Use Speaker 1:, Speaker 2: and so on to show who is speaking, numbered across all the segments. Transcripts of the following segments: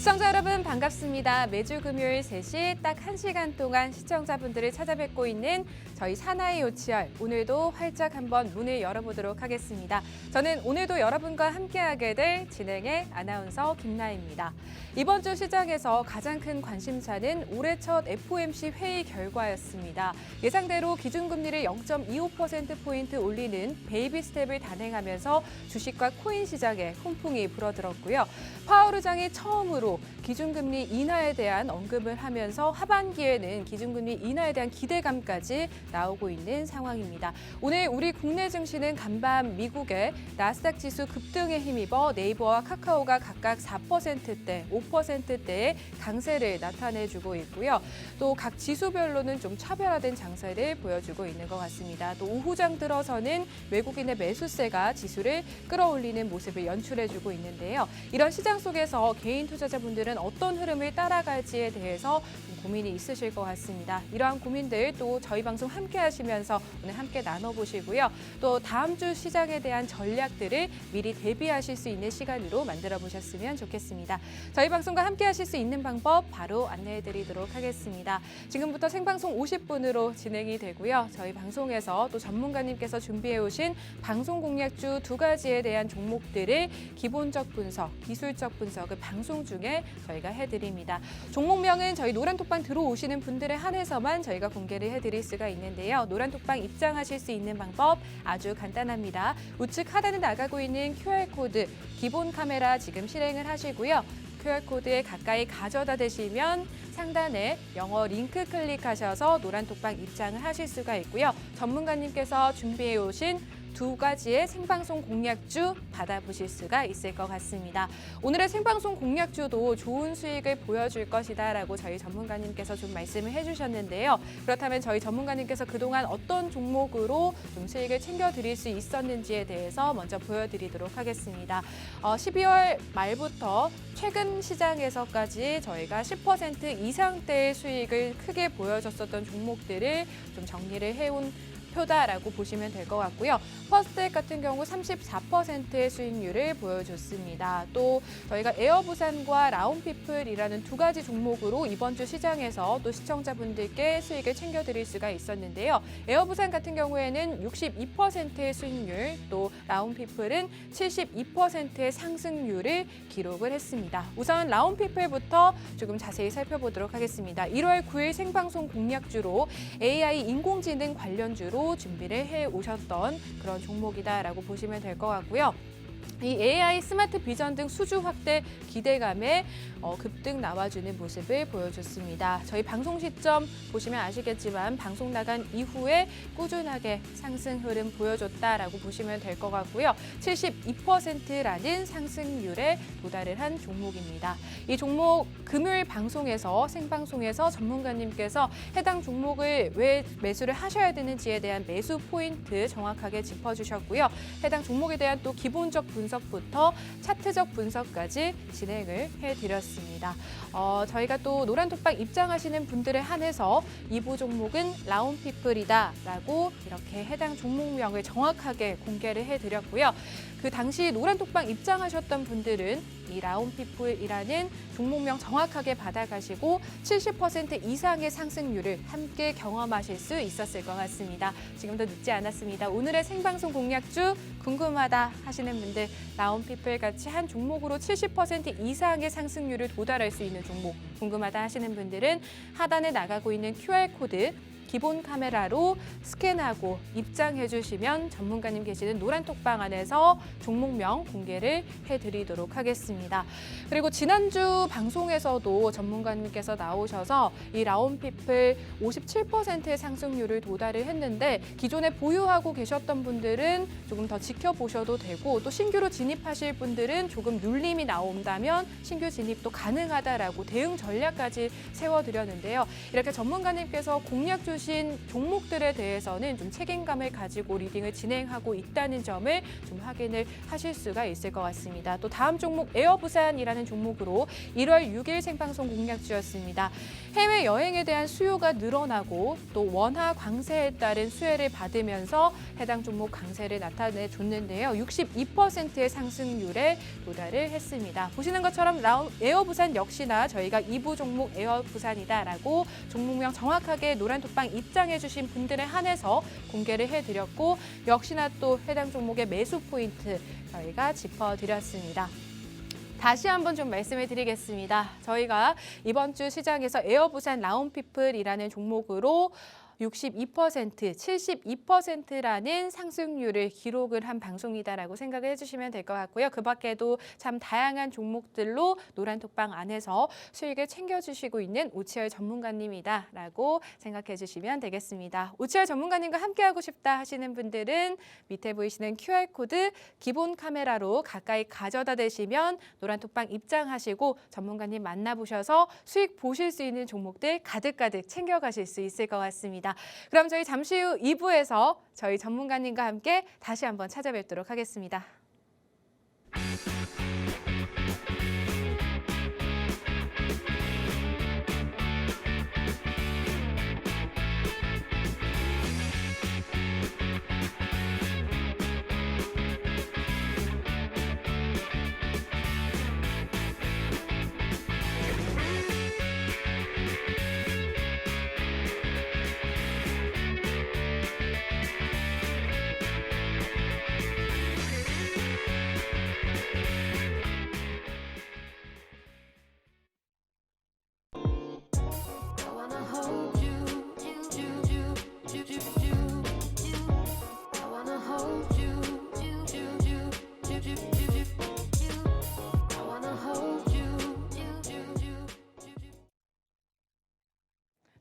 Speaker 1: 시청자 여러분 반갑습니다. 매주 금요일 3시 딱 1시간 동안 시청자분들을 찾아뵙고 있는 저희 사나이 요치열, 오늘도 활짝 한번 문을 열어보도록 하겠습니다. 저는 오늘도 여러분과 함께하게 될 진행의 아나운서 김나희입니다. 이번 주 시장에서 가장 큰 관심사는 올해 첫 FOMC 회의 결과였습니다. 예상대로 기준금리를 0.25%포인트 올리는 베이비 스텝을 단행하면서 주식과 코인 시장에 훈풍이 불어들었고요. 파월 의장이 처음으로 기준금리 인하에 대한 언급을 하면서 하반기에는 기준금리 인하에 대한 기대감까지 나오고 있는 상황입니다. 오늘 우리 국내 증시는 간밤 미국의 나스닥 지수 급등에 힘입어 네이버와 카카오가 각각 4%대, 5%대의 강세를 나타내주고 있고요. 또 각 지수별로는 좀 차별화된 장세를 보여주고 있는 것 같습니다. 또 오후장 들어서는 외국인의 매수세가 지수를 끌어올리는 모습을 연출해주고 있는데요. 이런 시장 속에서 개인 투자자분들은 어떤 흐름을 따라갈지에 대해서 좀 고민이 있으실 것 같습니다. 이러한 고민들 또 저희 방송 함께 하시면서 오늘 함께 나눠보시고요. 또 다음 주 시장에 대한 전략들을 미리 대비하실 수 있는 시간으로 만들어 보셨으면 좋겠습니다. 저희 방송과 함께 하실 수 있는 방법 바로 안내해 드리도록 하겠습니다. 지금부터 생방송 50분으로 진행이 되고요. 저희 방송에서 또 전문가님께서 준비해 오신 방송 공략주 2가지에 대한 종목들을 기본적 분석, 기술적 분석을 방송 중에 저희가 해드립니다. 종목명은 저희 노란톡방 들어오시는 분들에 한해서만 저희가 공개를 해드릴 수가 있는데요. 노란톡방 입장하실 수 있는 방법 아주 간단합니다. 우측 하단에 나가고 있는 QR코드 기본 카메라 지금 실행을 하시고요. QR코드에 가까이 가져다 대시면 상단에 영어 링크 클릭하셔서 노란톡방 입장을 하실 수가 있고요. 전문가님께서 준비해 오신 2가지의 생방송 공략주 받아보실 수가 있을 것 같습니다. 오늘의 생방송 공략주도 좋은 수익을 보여줄 것이다라고 저희 전문가님께서 좀 말씀을 해주셨는데요. 그렇다면 저희 전문가님께서 그동안 어떤 종목으로 좀 수익을 챙겨드릴 수 있었는지에 대해서 먼저 보여드리도록 하겠습니다. 12월 말부터 최근 시장에서까지 저희가 10% 이상대의 수익을 크게 보여줬었던 종목들을 좀 정리를 해온 표다라고 보시면 될 것 같고요. 퍼스트액 같은 경우 34%의 수익률을 보여줬습니다. 또 저희가 에어부산과 라운피플이라는 2가지 종목으로 이번 주 시장에서 또 시청자분들께 수익을 챙겨드릴 수가 있었는데요. 에어부산 같은 경우에는 62%의 수익률, 또 라운피플은 72%의 상승률을 기록을 했습니다. 우선 라운피플부터 조금 자세히 살펴보도록 하겠습니다. 1월 9일 생방송 공략주로 AI 인공지능 관련주로 준비를 해오셨던 그런 종목이다라고 보시면 될 것 같고요. 이 AI, 스마트 비전 등 수주 확대 기대감에 급등 나와주는 모습을 보여줬습니다. 저희 방송 시점 보시면 아시겠지만 방송 나간 이후에 꾸준하게 상승 흐름 보여줬다라고 보시면 될 것 같고요. 72%라는 상승률에 도달을 한 종목입니다. 이 종목 금요일 방송에서 생방송에서 전문가님께서 해당 종목을 왜 매수를 하셔야 되는지에 대한 매수 포인트 정확하게 짚어주셨고요. 해당 종목에 대한 또 기본적 분석부터 차트적 분석까지 진행을 해드렸습니다. 저희가 또 노란톡방 입장하시는 분들에 한해서 2부 종목은 라운피플이다라고 이렇게 해당 종목명을 정확하게 공개를 해드렸고요. 그 당시 노란톡방 입장하셨던 분들은 이 라운피플이라는 종목명 정확하게 받아가시고 70% 이상의 상승률을 함께 경험하실 수 있었을 것 같습니다. 지금도 늦지 않았습니다. 오늘의 생방송 공략주 궁금하다 하시는 분들 라운피플 같이 한 종목으로 70% 이상의 상승률을 도달할 수 있는 종목 궁금하다 하시는 분들은 하단에 나가고 있는 QR코드 기본 카메라로 스캔하고 입장해 주시면 전문가님 계시는 노란톡방 안에서 종목명 공개를 해드리도록 하겠습니다. 그리고 지난주 방송에서도 전문가님께서 나오셔서 이 라운피플 57%의 상승률을 도달을 했는데 기존에 보유하고 계셨던 분들은 조금 더 지켜보셔도 되고 또 신규로 진입하실 분들은 조금 눌림이 나온다면 신규 진입도 가능하다라고 대응 전략까지 세워드렸는데요. 이렇게 전문가님께서 공략 주신 주신 종목들에 대해서는 좀 책임감을 가지고 리딩을 진행하고 있다는 점을 좀 확인을 하실 수가 있을 것 같습니다. 또 다음 종목 에어부산이라는 종목으로 1월 6일 생방송 공략주였습니다. 해외 여행에 대한 수요가 늘어나고 또 원화 광세에 따른 수혜를 받으면서 해당 종목 강세를 나타내줬는데요. 62%의 상승률에 도달을 했습니다. 보시는 것처럼 에어부산 역시나 저희가 2부 종목 에어부산이다라고 종목명 정확하게 노란톡방 입장해 주신 분들에 한해서 공개를 해드렸고 역시나 또 해당 종목의 매수 포인트 저희가 짚어드렸습니다. 다시 한번 좀 말씀을 드리겠습니다. 저희가 이번 주 시장에서 에어부산 라운피플이라는 종목으로 62%, 72%라는 상승률을 기록을 한 방송이다라고 생각을 해주시면 될 것 같고요. 그 밖에도 참 다양한 종목들로 노란톡방 안에서 수익을 챙겨주시고 있는 오치열 전문가님이다라고 생각해 주시면 되겠습니다. 오치열 전문가님과 함께하고 싶다 하시는 분들은 밑에 보이시는 QR코드 기본 카메라로 가까이 가져다 대시면 노란톡방 입장하시고 전문가님 만나보셔서 수익 보실 수 있는 종목들 가득가득 챙겨가실 수 있을 것 같습니다. 그럼 저희 잠시 후 2부에서 저희 전문가님과 함께 다시 한번 찾아뵙도록 하겠습니다.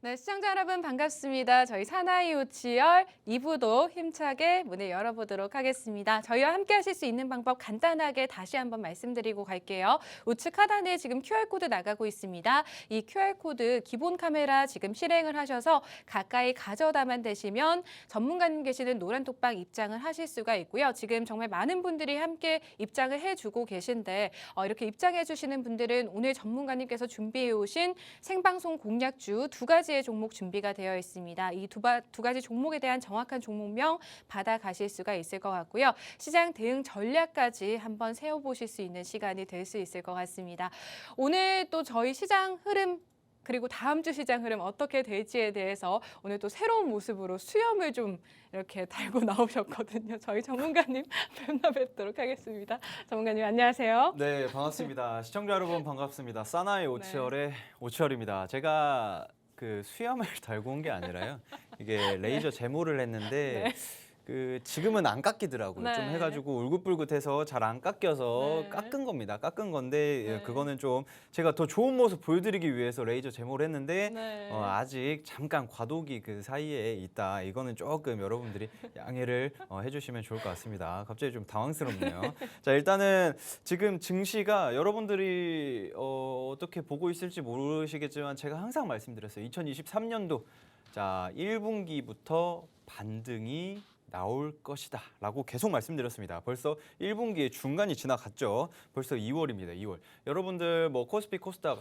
Speaker 1: 네, 시청자 여러분 반갑습니다. 저희 사나이 오치열 2부도 힘차게 문을 열어보도록 하겠습니다. 저희와 함께 하실 수 있는 방법 간단하게 다시 한번 말씀드리고 갈게요. 우측 하단에 지금 QR코드 나가고 있습니다. 이 QR코드 기본 카메라 지금 실행을 하셔서 가까이 가져다만 되시면 전문가님 계시는 노란톡방 입장을 하실 수가 있고요. 지금 정말 많은 분들이 함께 입장을 해주고 계신데 이렇게 입장해 주시는 분들은 오늘 전문가님께서 준비해 오신 생방송 공략주 두 가지의 종목 준비가 되어 있습니다. 이 두 가지 종목에 대한 정확한 종목명 받아가실 수가 있을 것 같고요. 시장 대응 전략까지 한번 세워보실 수 있는 시간이 될 수 있을 것 같습니다. 오늘 또 저희 시장 흐름 그리고 다음 주 시장 흐름 어떻게 될지에 대해서 오늘 또 새로운 모습으로 수염을 좀 이렇게 달고 나오셨거든요. 저희 전문가님 뵙도록 하겠습니다. 전문가님 안녕하세요.
Speaker 2: 네, 반갑습니다. 시청자 여러분 반갑습니다. 사나이 오치열의 오치열입니다. 제가 그 수염을 달고 온 게 아니라요. 이게 레이저 제모를 했는데 지금은 안 깎이더라고요. 좀 해가지고 울긋불긋해서 잘 안 깎여서 깎은 겁니다. 깎은 건데 그거는 좀 제가 더 좋은 모습 보여드리기 위해서 레이저 제모를 했는데 아직 잠깐 과도기 그 사이에 있다. 이거는 조금 여러분들이 양해를 해주시면 좋을 것 같습니다. 갑자기 좀 당황스럽네요. 자, 일단은 지금 증시가 여러분들이 어떻게 보고 있을지 모르시겠지만 제가 항상 말씀드렸어요. 2023년도 자 1분기부터 반등이 나올 것이다 라고 계속 말씀드렸습니다. 벌써 1분기의 중간이 지나갔죠. 벌써 2월입니다. 2월. 여러분들 뭐 코스피 코스닥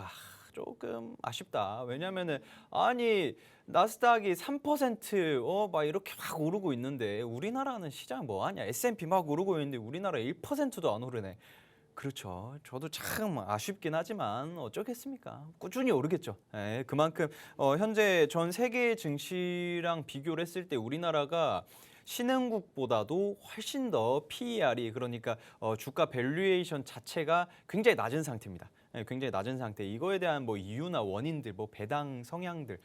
Speaker 2: 조금 아쉽다. 왜냐면은 아니 나스닥이 3% 막 이렇게 막 오르고 있는데 우리나라는 시장 뭐 하냐. S&P 막 오르고 있는데 우리나라 1%도 안 오르네. 그렇죠. 저도 참 아쉽긴 하지만 어쩌겠습니까? 꾸준히 오르겠죠. 네, 그만큼 현재 전 세계 증시랑 비교를 했을 때 우리나라가 신흥국보다도 훨씬 더 PER이 그러니까 주가 밸류에이션 자체가 굉장히 낮은 상태입니다. 네, 굉장히 낮은 상태. 이거에 대한 뭐 이유나 원인들, 뭐 배당 성향들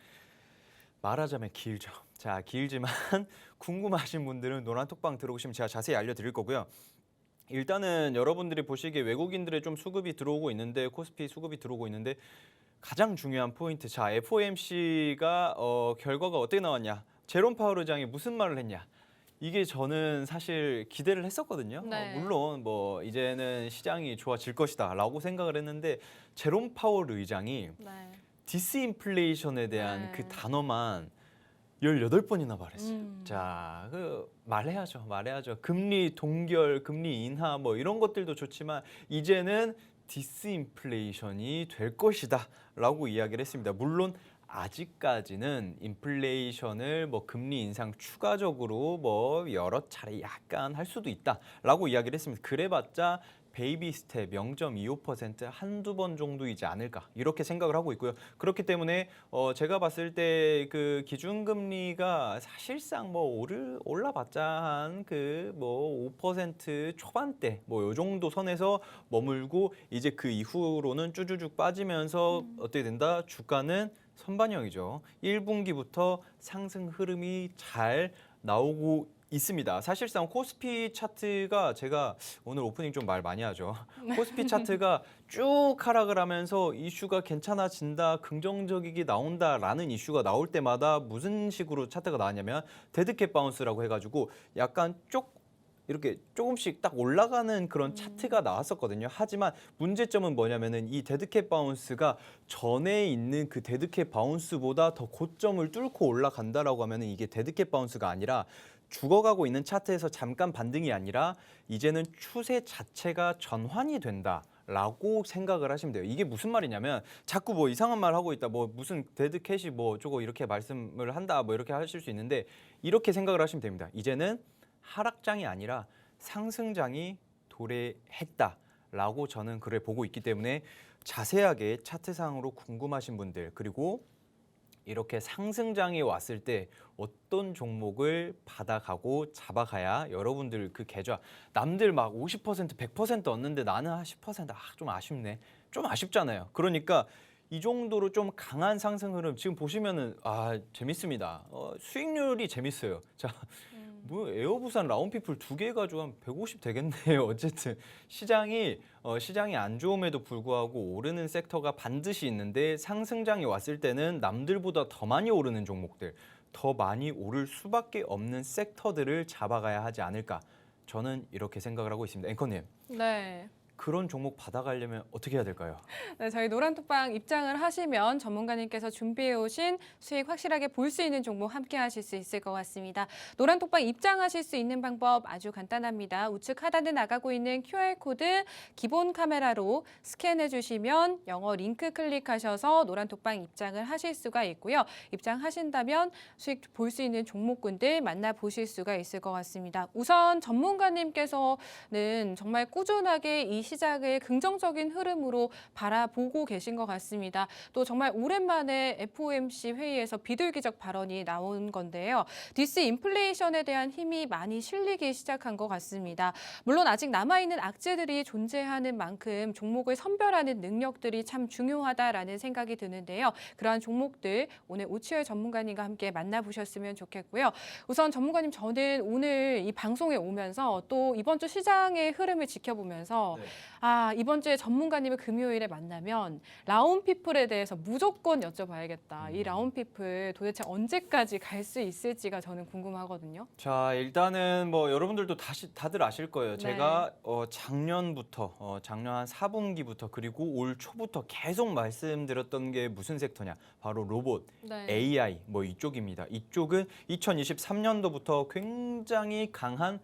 Speaker 2: 말하자면 길죠. 자, 길지만 궁금하신 분들은 노란톡방 들어오시면 제가 자세히 알려드릴 거고요. 일단은 여러분들이 보시기에 외국인들의 좀 수급이 들어오고 있는데 코스피 수급이 들어오고 있는데 가장 중요한 포인트. 자, FOMC가 결과가 어떻게 나왔냐? 제롬 파월 의장이 무슨 말을 했냐? 이게 저는 사실 기대를 했었거든요. 물론 뭐 이제는 시장이 좋아질 것이다라고 생각을 했는데 제롬 파월 의장이 디스인플레이션에 대한 그 단어만 18번이나 말했어요. 자, 말해야죠. 금리 동결, 금리 인하 뭐 이런 것들도 좋지만 이제는 디스인플레이션이 될 것이다라고 이야기를 했습니다. 물론 아직까지는 인플레이션을 뭐 금리 인상 추가적으로 뭐 여러 차례 약간 할 수도 있다라고 이야기를 했습니다. 그래봤자 베이비 스텝 0.25% 한두 번 정도이지 않을까 이렇게 생각을 하고 있고요. 그렇기 때문에 제가 봤을 때 그 기준금리가 사실상 뭐 올라봤자 한 그 뭐 5% 초반대 뭐 요 정도 선에서 머물고 이제 그 이후로는 쭈쭈쭉 빠지면서 어떻게 된다? 주가는 선반영이죠. 1분기부터 상승 흐름이 잘 나오고 있습니다. 사실상 코스피 차트가 제가 오늘 오프닝 좀 말 많이 하죠. 코스피 차트가 쭉 하락을 하면서 이슈가 괜찮아진다, 긍정적이게 나온다라는 이슈가 나올 때마다 무슨 식으로 차트가 나왔냐면 데드캣 바운스라고 해가지고 약간 이렇게 조금씩 딱 올라가는 그런 차트가 나왔었거든요. 하지만 문제점은 뭐냐면은 이 데드캣 바운스가 전에 있는 그 데드캣 바운스보다 더 고점을 뚫고 올라간다라고 하면은 이게 데드캣 바운스가 아니라 죽어가고 있는 차트에서 잠깐 반등이 아니라 이제는 추세 자체가 전환이 된다라고 생각을 하시면 돼요. 이게 무슨 말이냐면 자꾸 뭐 이상한 말 하고 있다, 뭐 무슨 데드캣이 뭐 저거 이렇게 말씀을 한다, 뭐 이렇게 하실 수 있는데 이렇게 생각을 하시면 됩니다. 이제는 하락장이 아니라 상승장이 도래했다라고 저는 그래 보고 있기 때문에 자세하게 차트상으로 궁금하신 분들 그리고 이렇게 상승장이 왔을 때 어떤 종목을 받아가고 잡아가야 여러분들 그 계좌 남들 막 50% 100% 얻는데 나는 한 10% 좀 아쉽네. 좀 아쉽잖아요. 그러니까 이 정도로 좀 강한 상승 흐름 지금 보시면은 재밌습니다. 수익률이 재밌어요. 자, 뭐 에어부산 라운피플 2개 가지고 한 150 되겠네요. 어쨌든 시장이 안 좋음에도 불구하고 오르는 섹터가 반드시 있는데 상승장이 왔을 때는 남들보다 더 많이 오르는 종목들, 더 많이 오를 수밖에 없는 섹터들을 잡아가야 하지 않을까. 저는 이렇게 생각을 하고 있습니다. 앵커님.
Speaker 1: 네.
Speaker 2: 그런 종목 받아가려면 어떻게 해야 될까요?
Speaker 1: 네, 저희 노란톡방 입장을 하시면 전문가님께서 준비해 오신 수익 확실하게 볼 수 있는 종목 함께 하실 수 있을 것 같습니다. 노란톡방 입장하실 수 있는 방법 아주 간단합니다. 우측 하단에 나가고 있는 QR코드 기본 카메라로 스캔해 주시면 영어 링크 클릭하셔서 노란톡방 입장을 하실 수가 있고요. 입장하신다면 수익 볼 수 있는 종목군들 만나보실 수가 있을 것 같습니다. 우선 전문가님께서는 정말 꾸준하게 이 시장을 긍정적인 흐름으로 바라보고 계신 것 같습니다. 또 정말 오랜만에 FOMC 회의에서 비둘기적 발언이 나온 건데요. 디스인플레이션에 대한 힘이 많이 실리기 시작한 것 같습니다. 물론 아직 남아있는 악재들이 존재하는 만큼 종목을 선별하는 능력들이 참 중요하다라는 생각이 드는데요. 그러한 종목들 오늘 오치열 전문가님과 함께 만나보셨으면 좋겠고요. 우선 전문가님, 저는 오늘 이 방송에 오면서 또 이번 주 시장의 흐름을 지켜보면서 이번 주에 전문가님을 금요일에 만나면 라운피플에 대해서 무조건 여쭤봐야겠다. 이 라운피플 도대체 언제까지 갈 수 있을지가 저는 궁금하거든요.
Speaker 2: 자, 일단은 뭐 여러분들도 다들 아실 거예요.
Speaker 1: 네.
Speaker 2: 제가 작년부터 작년 한 4분기부터 그리고 올 초부터 계속 말씀드렸던 게 무슨 섹터냐? 바로 로봇,
Speaker 1: 네.
Speaker 2: AI 뭐 이쪽입니다. 이쪽은 2023년도부터 굉장히 강한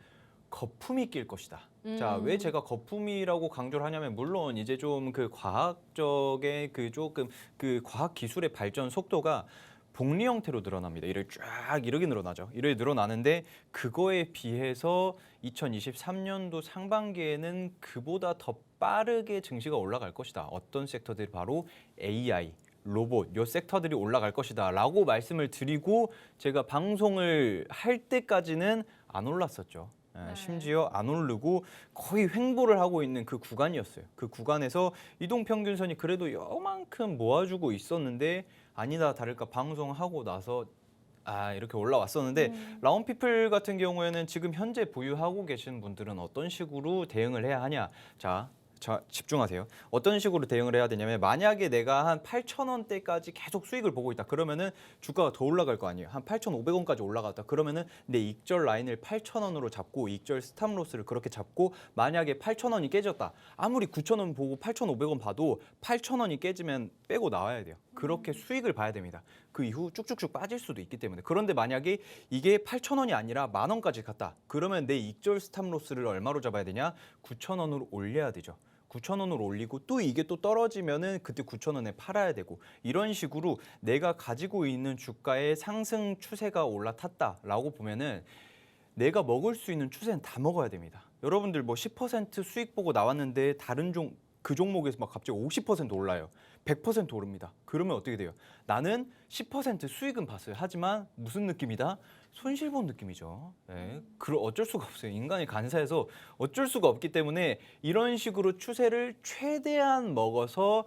Speaker 2: 거품이 낄 것이다. 자, 왜 제가 거품이라고 강조를 하냐면 물론 이제 좀 그 과학적인 그 조금 그 과학 기술의 발전 속도가 복리 형태로 늘어납니다. 이렇게 늘어나죠. 이렇게 늘어나는데 그거에 비해서 2023년도 상반기에는 그보다 더 빠르게 증시가 올라갈 것이다. 어떤 섹터들이 바로 AI, 로봇, 요 섹터들이 올라갈 것이다 라고 말씀을 드리고 제가 방송을 할 때까지는 안 올랐었죠.
Speaker 1: 네.
Speaker 2: 심지어 안 오르고 거의 횡보를 하고 있는 그 구간이었어요. 그 구간에서 이동평균선이 그래도 요만큼 모아주고 있었는데 아니다 다를까 방송하고 나서 이렇게 올라왔었는데 라운피플 같은 경우에는 지금 현재 보유하고 계신 분들은 어떤 식으로 대응을 해야 하냐. 자, 집중하세요. 어떤 식으로 대응을 해야 되냐면 만약에 내가 한 8,000원대까지 계속 수익을 보고 있다. 그러면은 주가가 더 올라갈 거 아니에요. 한 8,500원까지 올라갔다. 그러면은 내 익절 라인을 8,000원으로 잡고 익절 스탑로스를 그렇게 잡고 만약에 8,000원이 깨졌다. 아무리 9,000원 보고 8,500원 봐도 8,000원이 깨지면 빼고 나와야 돼요. 그렇게 수익을 봐야 됩니다. 그 이후 쭉쭉쭉 빠질 수도 있기 때문에. 그런데 만약에 이게 8,000원이 아니라 10,000원까지 갔다. 그러면 내 익절 스탑로스를 얼마로 잡아야 되냐? 9,000원으로 올려야 되죠. 9,000원으로 올리고 또 이게 또 떨어지면은 그때 9,000원에 팔아야 되고 이런 식으로 내가 가지고 있는 주가의 상승 추세가 올라탔다라고 보면은 내가 먹을 수 있는 추세는 다 먹어야 됩니다. 여러분들 뭐 10% 수익 보고 나왔는데 다른 그 종목에서 막 갑자기 50% 올라요. 100% 오릅니다. 그러면 어떻게 돼요? 나는 10% 수익은 봤어요. 하지만 무슨 느낌이다? 손실 본 느낌이죠. 네. 어쩔 수가 없어요. 인간이 간사해서 어쩔 수가 없기 때문에 이런 식으로 추세를 최대한 먹어서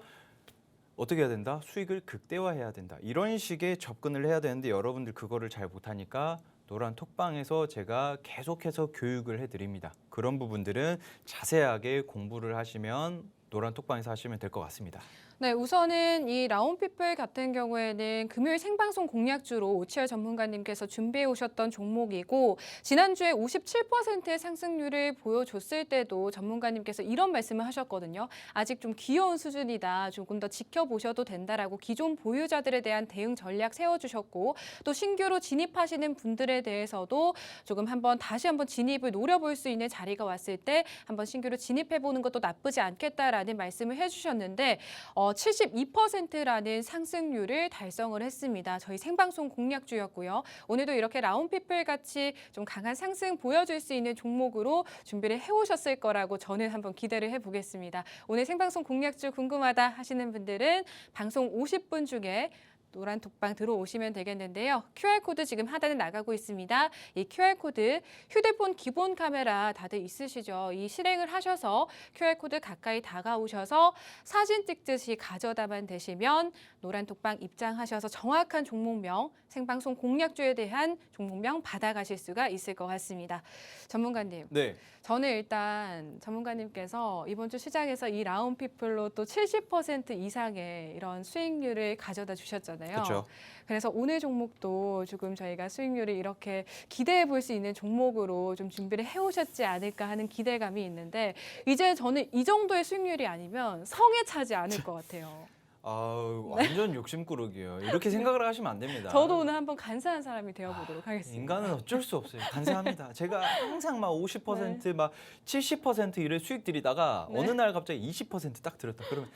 Speaker 2: 어떻게 해야 된다? 수익을 극대화해야 된다. 이런 식의 접근을 해야 되는데 여러분들 그거를 잘 못하니까 노란 톡방에서 제가 계속해서 교육을 해드립니다. 그런 부분들은 자세하게 공부를 하시면 노란 톡방에서 하시면 될 것 같습니다.
Speaker 1: 네, 우선은 이 라온피플 같은 경우에는 금요일 생방송 공략주로 오치열 전문가님께서 준비해 오셨던 종목이고 지난주에 57%의 상승률을 보여줬을 때도 전문가님께서 이런 말씀을 하셨거든요. 아직 좀 귀여운 수준이다. 조금 더 지켜보셔도 된다라고 기존 보유자들에 대한 대응 전략 세워주셨고 또 신규로 진입하시는 분들에 대해서도 조금 다시 한번 진입을 노려볼 수 있는 자리가 왔을 때 한번 신규로 진입해보는 것도 나쁘지 않겠다라는 말씀을 해주셨는데 72%라는 상승률을 달성을 했습니다. 저희 생방송 공략주였고요. 오늘도 이렇게 라온피플 같이 좀 강한 상승 보여줄 수 있는 종목으로 준비를 해오셨을 거라고 저는 한번 기대를 해보겠습니다. 오늘 생방송 공략주 궁금하다 하시는 분들은 방송 50분 중에 노란 톡방 들어오시면 되겠는데요. QR코드 지금 하단에 나가고 있습니다. 이 QR코드 휴대폰 기본 카메라 다들 있으시죠? 이 실행을 하셔서 QR코드 가까이 다가오셔서 사진 찍듯이 가져다만 되시면 노란 톡방 입장하셔서 정확한 종목명, 생방송 공략주에 대한 종목명 받아가실 수가 있을 것 같습니다. 전문가님.
Speaker 2: 네.
Speaker 1: 저는 일단 전문가님께서 이번 주 시장에서 이 라온피플로 또 70% 이상의 이런 수익률을 가져다 주셨잖아요.
Speaker 2: 그렇죠.
Speaker 1: 그래서 오늘 종목도 조금 저희가 수익률을 이렇게 기대해 볼 수 있는 종목으로 좀 준비를 해오셨지 않을까 하는 기대감이 있는데 이제 저는 이 정도의 수익률이 아니면 성에 차지 않을 것 같아요.
Speaker 2: 완전 욕심꾸러기예요. 이렇게 생각을 하시면 안 됩니다.
Speaker 1: 저도 오늘 한번 간사한 사람이 되어보도록 하겠습니다.
Speaker 2: 인간은 어쩔 수 없어요. 간사합니다. 제가 항상 막 50%, 막 70% 이래 수익 들이다가
Speaker 1: 네.
Speaker 2: 어느 날 갑자기 20%딱 들었다. 그러면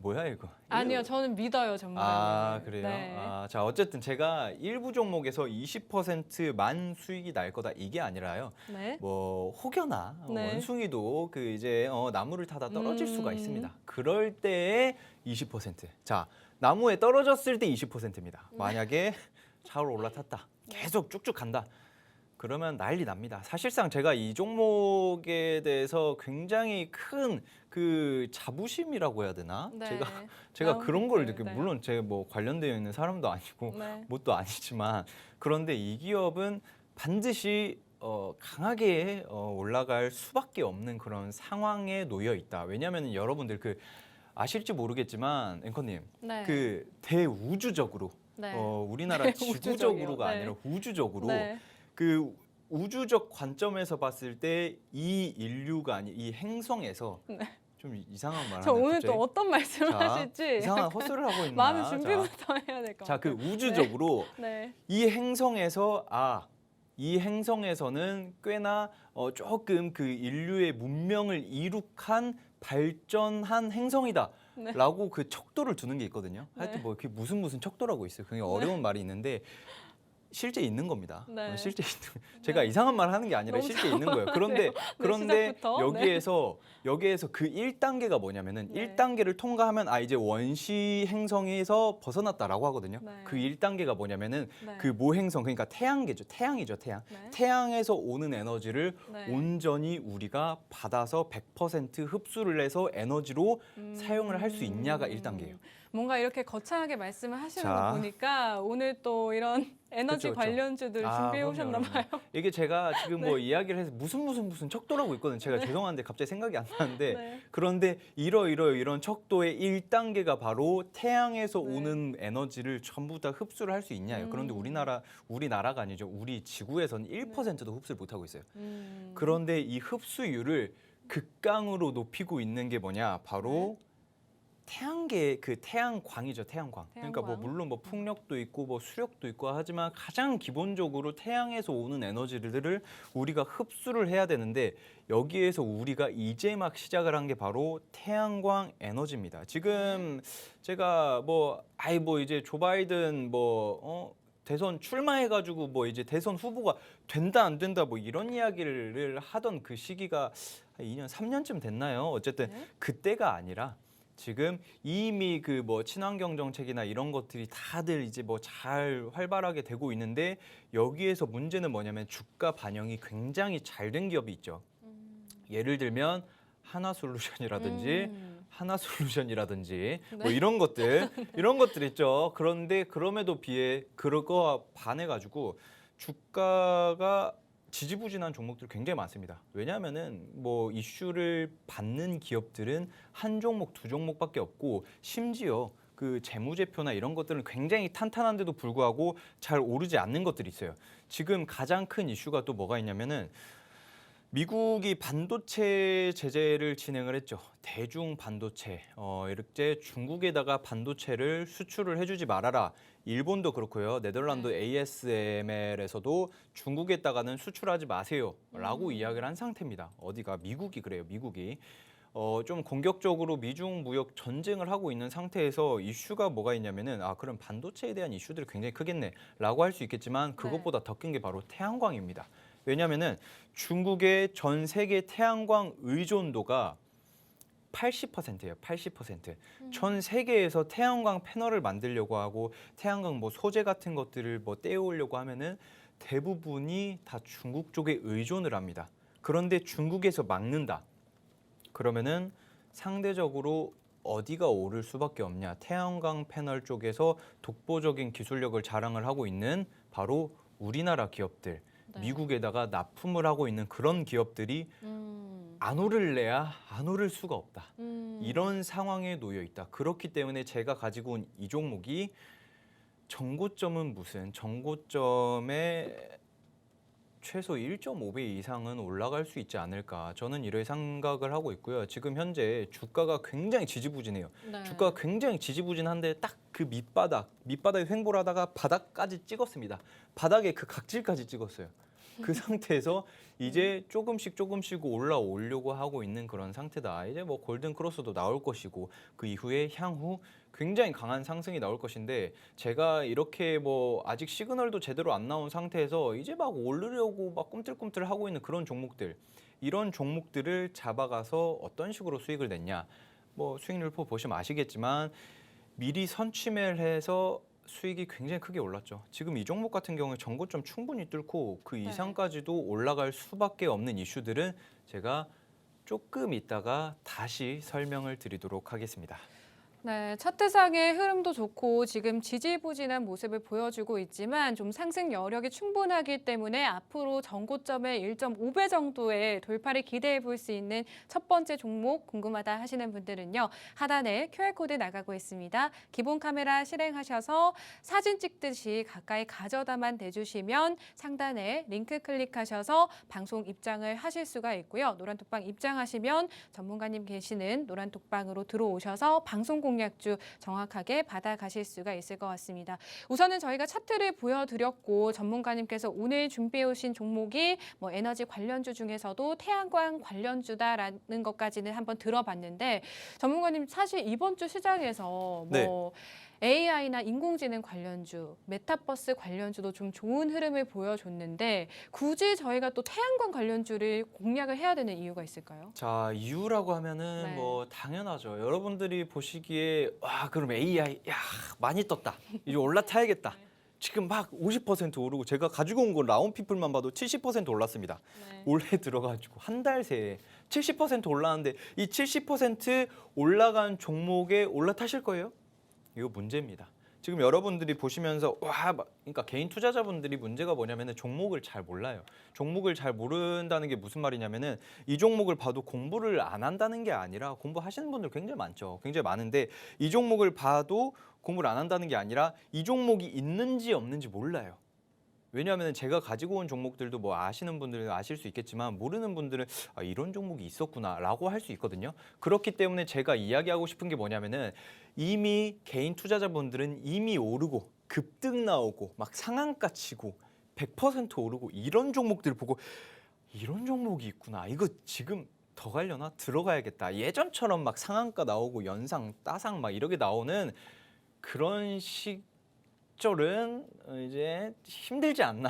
Speaker 2: 뭐야 이거?
Speaker 1: 아니요, 저는 믿어요, 전문가님.
Speaker 2: 아, 그래요?
Speaker 1: 네.
Speaker 2: 자, 어쨌든 제가 일부 종목에서 20%만 수익이 날 거다 이게 아니라요.
Speaker 1: 네.
Speaker 2: 뭐 혹여나
Speaker 1: 네.
Speaker 2: 원숭이도 그 이제 나무를 타다 떨어질 수가 있습니다. 그럴 때에 20%. 자, 나무에 떨어졌을 때 20%입니다. 만약에 차로 올라탔다. 계속 쭉쭉 간다. 그러면 난리 납니다. 사실상 제가 이 종목에 대해서 굉장히 큰 그 자부심이라고 해야 되나?
Speaker 1: 네.
Speaker 2: 제가 그런 걸
Speaker 1: 네.
Speaker 2: 느껴요. 물론 제가 뭐 관련되어 있는 사람도 아니고
Speaker 1: 네.
Speaker 2: 뭣도 아니지만 그런데 이 기업은 반드시 강하게 올라갈 수밖에 없는 그런 상황에 놓여 있다. 왜냐하면 여러분들 아실지 모르겠지만 앵커님
Speaker 1: 네.
Speaker 2: 그 대우주적으로
Speaker 1: 네.
Speaker 2: 우리나라
Speaker 1: 우주적이요.
Speaker 2: 지구적으로가
Speaker 1: 네.
Speaker 2: 아니라 우주적으로
Speaker 1: 네.
Speaker 2: 그 우주적 관점에서 봤을 때 이 인류가 아니 이 행성에서
Speaker 1: 네.
Speaker 2: 좀 이상한 말
Speaker 1: 저
Speaker 2: 하네요.
Speaker 1: 오늘
Speaker 2: 갑자기.
Speaker 1: 또 어떤 말씀을
Speaker 2: 자,
Speaker 1: 하실지
Speaker 2: 이상한 헛소리를 하고 있나?
Speaker 1: 마음의 준비부터 해야 될 것
Speaker 2: 자,
Speaker 1: 같아요.
Speaker 2: 그 우주적으로
Speaker 1: 네.
Speaker 2: 이 행성에서 이 행성에서는 꽤나 조금 그 인류의 문명을 이룩한 발전한 행성이다.
Speaker 1: 네.
Speaker 2: 라고 그 척도를 두는 게 있거든요.
Speaker 1: 네.
Speaker 2: 하여튼 뭐 그게 무슨 척도라고 있어요. 굉장히 어려운 말이 있는데 실제 있는 겁니다.
Speaker 1: 네.
Speaker 2: 실제 제가 이상한 말 하는 게 아니라
Speaker 1: 너무
Speaker 2: 실제 있는 거예요. 그런데
Speaker 1: 시작부터.
Speaker 2: 여기에서 그 1단계가 뭐냐면은
Speaker 1: 네.
Speaker 2: 1단계를 통과하면 이제 원시 행성에서 벗어났다라고 하거든요.
Speaker 1: 네.
Speaker 2: 그 1단계가 뭐냐면은
Speaker 1: 네.
Speaker 2: 그 모행성 그러니까 태양계죠. 태양이죠, 태양.
Speaker 1: 네.
Speaker 2: 태양에서 오는 에너지를
Speaker 1: 네.
Speaker 2: 온전히 우리가 받아서 100% 흡수를 해서 에너지로 사용을 할 수 있냐가 1단계예요.
Speaker 1: 뭔가 이렇게 거창하게 말씀을 하시는
Speaker 2: 자.
Speaker 1: 거 보니까 오늘 또 이런 에너지 에너지
Speaker 2: 그렇죠.
Speaker 1: 관련주들
Speaker 2: 아,
Speaker 1: 준비해
Speaker 2: 그럼요,
Speaker 1: 오셨나
Speaker 2: 그럼요.
Speaker 1: 봐요.
Speaker 2: 이게 제가 지금 뭐 이야기를 해서 무슨 척도라고 있거든요. 제가 죄송한데 갑자기 생각이 안 나는데
Speaker 1: 네.
Speaker 2: 그런데 이런 척도의 1단계가 바로 태양에서
Speaker 1: 네.
Speaker 2: 오는 에너지를 전부 다 흡수를 할 수 있냐요. 그런데 우리나라가 아니죠. 우리 지구에서는 1%도 흡수를 못 하고 있어요. 그런데 이 흡수율을 극강으로 높이고 있는 게 뭐냐? 바로 태양계 그 태양광이죠, 태양광. 그러니까 뭐
Speaker 1: 태양광.
Speaker 2: 물론 뭐 풍력도 있고 뭐 수력도 있고 하지만 가장 기본적으로 태양에서 오는 에너지들을 우리가 흡수를 해야 되는데 여기에서 우리가 이제 막 시작을 한 게 바로 태양광 에너지입니다. 지금 제가 뭐 이제 조 바이든 대선 출마해가지고 뭐 이제 대선 후보가 된다 안 된다 뭐 이런 이야기를 하던 그 시기가 한 2년 3년쯤 됐나요? 어쨌든
Speaker 1: 네.
Speaker 2: 그때가 아니라 지금 이미 그 뭐 친환경 정책이나 이런 것들이 다들 이제 뭐 잘 활발하게 되고 있는데 여기에서 문제는 뭐냐면 주가 반영이 굉장히 잘 된 기업이 있죠. 예를 들면 하나솔루션이라든지 뭐 이런 것들 있죠. 그런데 그럼에도 비해 그거와 반해가지고 주가가 지지부진한 종목들 굉장히 많습니다. 왜냐하면은 뭐 이슈를 받는 기업들은 한 종목, 두 종목밖에 없고 심지어 그 재무제표나 이런 것들은 굉장히 탄탄한데도 불구하고 잘 오르지 않는 것들이 있어요. 지금 가장 큰 이슈가 또 뭐가 있냐면은 미국이 반도체 제재를 진행을 했죠. 대중 반도체. 이렇게 중국에다가 반도체를 수출을 해주지 말아라. 일본도 그렇고요. 네덜란드 ASML에서도 중국에다가는 수출하지 마세요라고 이야기를 한 상태입니다. 어디가 미국이 그래요. 미국이. 좀 공격적으로 미중 무역 전쟁을 하고 있는 상태에서 이슈가 뭐가 있냐면은 그럼 반도체에 대한 이슈들이 굉장히 크겠네라고 할 수 있겠지만 그것보다 더 큰 게 바로 태양광입니다. 왜냐하면은 중국의 전 세계 태양광 의존도가 80%예요. 80%. 전 세계에서 태양광 패널을 만들려고 하고 태양광 뭐 소재 같은 것들을 뭐 떼어오려고 하면은 대부분이 다 중국 쪽에 의존을 합니다. 그런데 중국에서 막는다. 그러면은 상대적으로 어디가 오를 수밖에 없냐? 태양광 패널 쪽에서 독보적인 기술력을 자랑을 하고 있는 바로 우리나라 기업들.
Speaker 1: 네.
Speaker 2: 미국에다가 납품을 하고 있는 그런 기업들이 안 오를래야 안 오를 수가 없다. 이런 상황에 놓여 있다. 그렇기 때문에 제가 가지고 온 이 종목이 정고점은 무슨 정고점에 최소 1.5배 이상은 올라갈 수 있지 않을까. 저는 이런 생각을 하고 있고요. 지금 현재 주가가 굉장히 지지부진해요.
Speaker 1: 네.
Speaker 2: 주가가 굉장히 지지부진한데 딱 그 밑바닥에 횡보를 하다가 바닥까지 찍었습니다. 바닥에 그 각질까지 찍었어요. 그 상태에서 이제 조금씩 올라오려고 하고 있는 그런 상태다. 이제 뭐 골든 크로스도 나올 것이고 그 이후에 향후 굉장히 강한 상승이 나올 것인데 제가 이렇게 뭐 아직 시그널도 제대로 안 나온 상태에서 이제 막 오르려고 막 꿈틀꿈틀 하고 있는 그런 종목들, 이런 종목들을 잡아가서 어떤 식으로 수익을 냈냐. 뭐 수익률표 보시면 아시겠지만 미리 선취매를 해서 수익이 굉장히 크게 올랐죠. 지금 이 종목 같은 경우에 정고점 충분히 뚫고 그 이상까지도 올라갈 수밖에 없는 이슈들은 제가 조금 있다가 다시 설명을 드리도록 하겠습니다.
Speaker 1: 네, 차트상의 흐름도 좋고 지금 지지부진한 모습을 보여주고 있지만 좀 상승 여력이 충분하기 때문에 앞으로 전고점의 1.5배 정도의 돌파를 기대해 볼 수 있는 첫 번째 종목 궁금하다 하시는 분들은요. 하단에 QR코드 나가고 있습니다. 기본 카메라 실행하셔서 사진 찍듯이 가까이 가져다만 대주시면 상단에 링크 클릭하셔서 방송 입장을 하실 수가 있고요. 노란톡방 입장하시면 전문가님 계시는 노란톡방으로 들어오셔서 방송 공략주 정확하게 받아가실 수가 있을 것 같습니다. 우선은 저희가 차트를 보여드렸고 전문가님께서 오늘 준비해 오신 종목이 뭐 에너지 관련주 중에서도 태양광 관련주다라는 것까지는 한번 들어봤는데 전문가님 사실 이번 주 시장에서 뭐 AI나 인공지능 관련주, 메타버스 관련주도 좀 좋은 흐름을 보여줬는데 굳이 저희가 또 태양광 관련주를 공략을 해야 되는 이유가 있을까요?
Speaker 2: 자, 이유라고 하면은 뭐 당연하죠. 여러분들이 보시기에 와, 그럼 AI 많이 떴다. 이제 올라타야겠다. 지금 막 50% 오르고 제가 가지고 온 건 라운피플만 봐도 70% 올랐습니다. 올해 들어가지고 한 달 새에 70% 올랐는데 이 70% 올라간 종목에 올라타실 거예요? 이거 문제입니다. 지금 여러분들이 보시면서 그러니까 개인 투자자분들이 문제가 뭐냐면은 종목을 잘 몰라요. 종목을 잘 모른다는 게 무슨 말이냐면은 이 종목을 봐도 공부를 안 한다는 게 아니라 공부하시는 분들 굉장히 많죠. 굉장히 많은데 이 종목을 봐도 공부를 안 한다는 게 아니라 이 종목이 있는지 없는지 몰라요. 왜냐하면 제가 가지고 온 종목들도 뭐 아시는 분들은 아실 수 있겠지만 모르는 분들은 이런 종목이 있었구나라고 할 수 있거든요. 그렇기 때문에 제가 이야기하고 싶은 게 뭐냐면은 이미 개인 투자자분들은 이미 오르고 급등 나오고 막 상한가 치고 100% 오르고 이런 종목들 보고 이런 종목이 있구나. 이거 지금 더 가려나? 들어가야겠다. 예전처럼 막 상한가 나오고 연상, 따상 막 이렇게 나오는 그런 시절은 이제 힘들지 않나.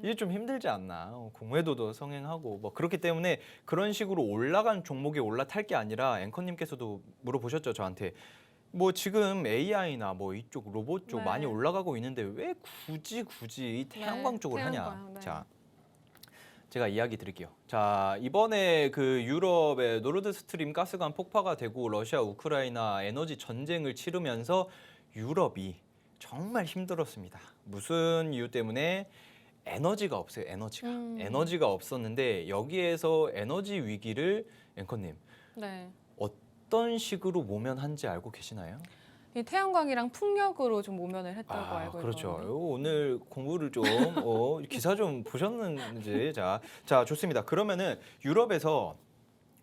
Speaker 2: 이제 좀 힘들지 않나. 공회도도 성행하고 뭐 그렇기 때문에 그런 식으로 올라간 종목에 올라탈 게 아니라 앵커님께서도 물어보셨죠, 저한테. 뭐 지금 AI나 뭐 이쪽 로봇 쪽
Speaker 1: 네.
Speaker 2: 많이 올라가고 있는데 왜 굳이 이 태양광
Speaker 1: 네,
Speaker 2: 쪽을 하냐.
Speaker 1: 태양광, 네.
Speaker 2: 자, 제가 이야기 드릴게요. 자, 이번에 그 유럽의 노르드 스트림 가스관 폭파가 되고 러시아 우크라이나 에너지 전쟁을 치르면서 유럽이 정말 힘들었습니다. 무슨 이유 때문에? 에너지가 없어요. 에너지가 없었는데 여기에서 에너지 위기를 앵커님
Speaker 1: 네.
Speaker 2: 어떤 식으로 모면한지 알고 계시나요?
Speaker 1: 이 태양광이랑 풍력으로 좀 모면을 했다고 알고
Speaker 2: 그렇죠.
Speaker 1: 있거든요.
Speaker 2: 오늘 공부를 좀 기사 좀 보셨는지 자 좋습니다. 그러면은 유럽에서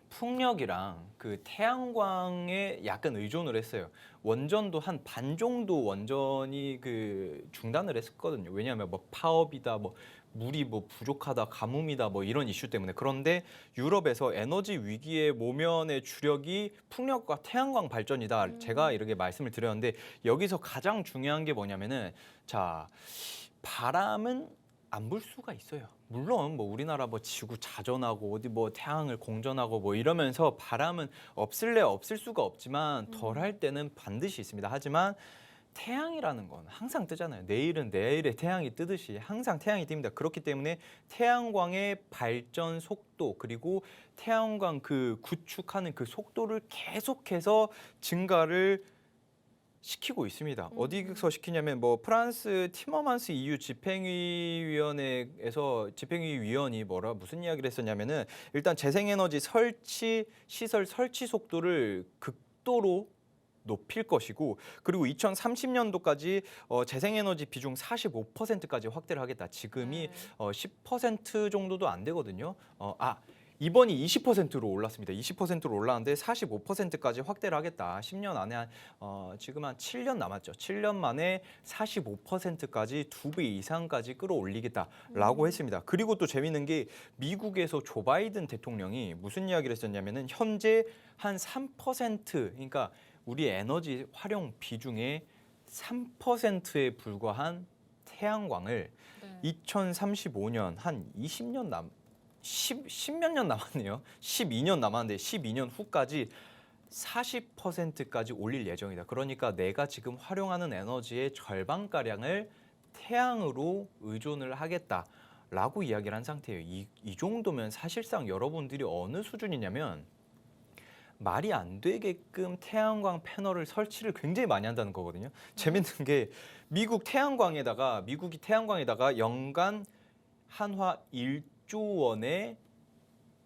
Speaker 2: 풍력이랑 그 태양광에 약간 의존을 했어요. 원전도 한 반 정도 원전이 그 중단을 했었거든요. 왜냐하면 뭐 파업이다, 뭐 물이 뭐 부족하다, 가뭄이다, 뭐 이런 이슈 때문에. 그런데 유럽에서 에너지 위기의 모면의 주력이 풍력과 태양광 발전이다. 제가 이렇게 말씀을 드렸는데 여기서 가장 중요한 게 뭐냐면은 자 바람은 안 불 수가 있어요. 물론 뭐 우리나라 뭐 지구 자전하고 어디 뭐 태양을 공전하고 뭐 이러면서 바람은 없을 수가 없지만 덜 할 때는 반드시 있습니다. 하지만 태양이라는 건 항상 뜨잖아요. 내일은 내일의 태양이 뜨듯이 항상 태양이 뜹니다. 그렇기 때문에 태양광의 발전 속도 그리고 태양광 그 구축하는 그 속도를 계속해서 증가를 시키고 있습니다. 어디서 시키냐면 뭐 프랑스 티머만스 EU 집행위원회에서 집행위 위원이 무슨 이야기를 했었냐면은 일단 재생에너지 시설 설치 속도를 극도로 높일 것이고 그리고 2030년도까지 재생에너지 비중 45%까지 확대를 하겠다. 지금이 10% 정도도 안 되거든요. 이번이 20%로 올랐습니다. 20%로 올랐는데 45%까지 확대를 하겠다. 10년 안에 지금 한 7년 남았죠. 7년 만에 45%까지 2배 이상까지 끌어올리겠다라고 했습니다. 그리고 또 재밌는 게 미국에서 조 바이든 대통령이 무슨 이야기를 했었냐면은 현재 한 3% 그러니까 우리 에너지 활용 비중의 3%에 불과한 태양광을 2035년 한 10몇 년 남았네요. 12년 남았는데 12년 후까지 40%까지 올릴 예정이다. 그러니까 내가 지금 활용하는 에너지의 절반가량을 태양으로 의존을 하겠다라고 이야기를 한 상태예요. 이 정도면 사실상 여러분들이 어느 수준이냐면 말이 안 되게끔 태양광 패널을 설치를 굉장히 많이 한다는 거거든요. 재밌는 게 미국이 태양광에다가 연간 한화 1조 원의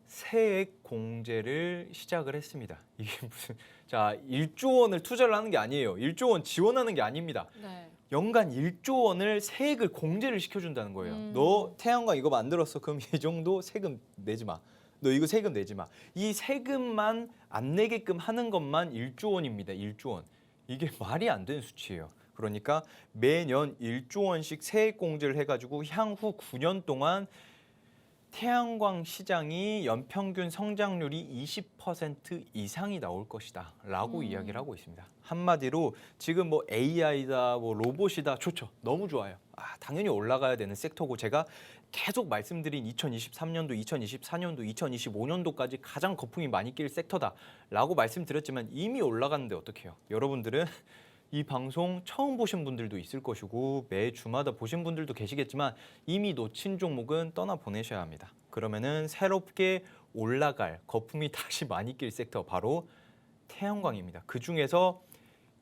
Speaker 2: 세액 공제를 시작을 했습니다. 이게 무슨 1조 원을 투자를 하는 게 아니에요. 1조 원 지원하는 게 아닙니다.
Speaker 1: 네.
Speaker 2: 연간 1조 원을 세액을 공제를 시켜준다는 거예요. 너 태양광 이거 만들었어. 그럼 이 정도 세금 내지 마. 너 이거 세금 내지 마. 이 세금만 안 내게끔 하는 것만 1조 원입니다. 1조 원. 이게 말이 안 되는 수치예요. 그러니까 매년 1조 원씩 세액 공제를 해가지고 향후 9년 동안 태양광 시장이 연평균 성장률이 20% 이상이 나올 것이다 라고 이야기를 하고 있습니다. 한마디로 지금 뭐 AI다 뭐 로봇이다 좋죠. 너무 좋아요. 당연히 올라가야 되는 섹터고 제가 계속 말씀드린 2023년도, 2024년도, 2025년도까지 가장 거품이 많이 낄 섹터다라고 말씀드렸지만 이미 올라갔는데 어떡해요? 여러분들은 이 방송 처음 보신 분들도 있을 것이고 매 주마다 보신 분들도 계시겠지만 이미 놓친 종목은 떠나 보내셔야 합니다. 그러면은 새롭게 올라갈 거품이 다시 많이 낄 섹터 바로 태양광입니다. 그 중에서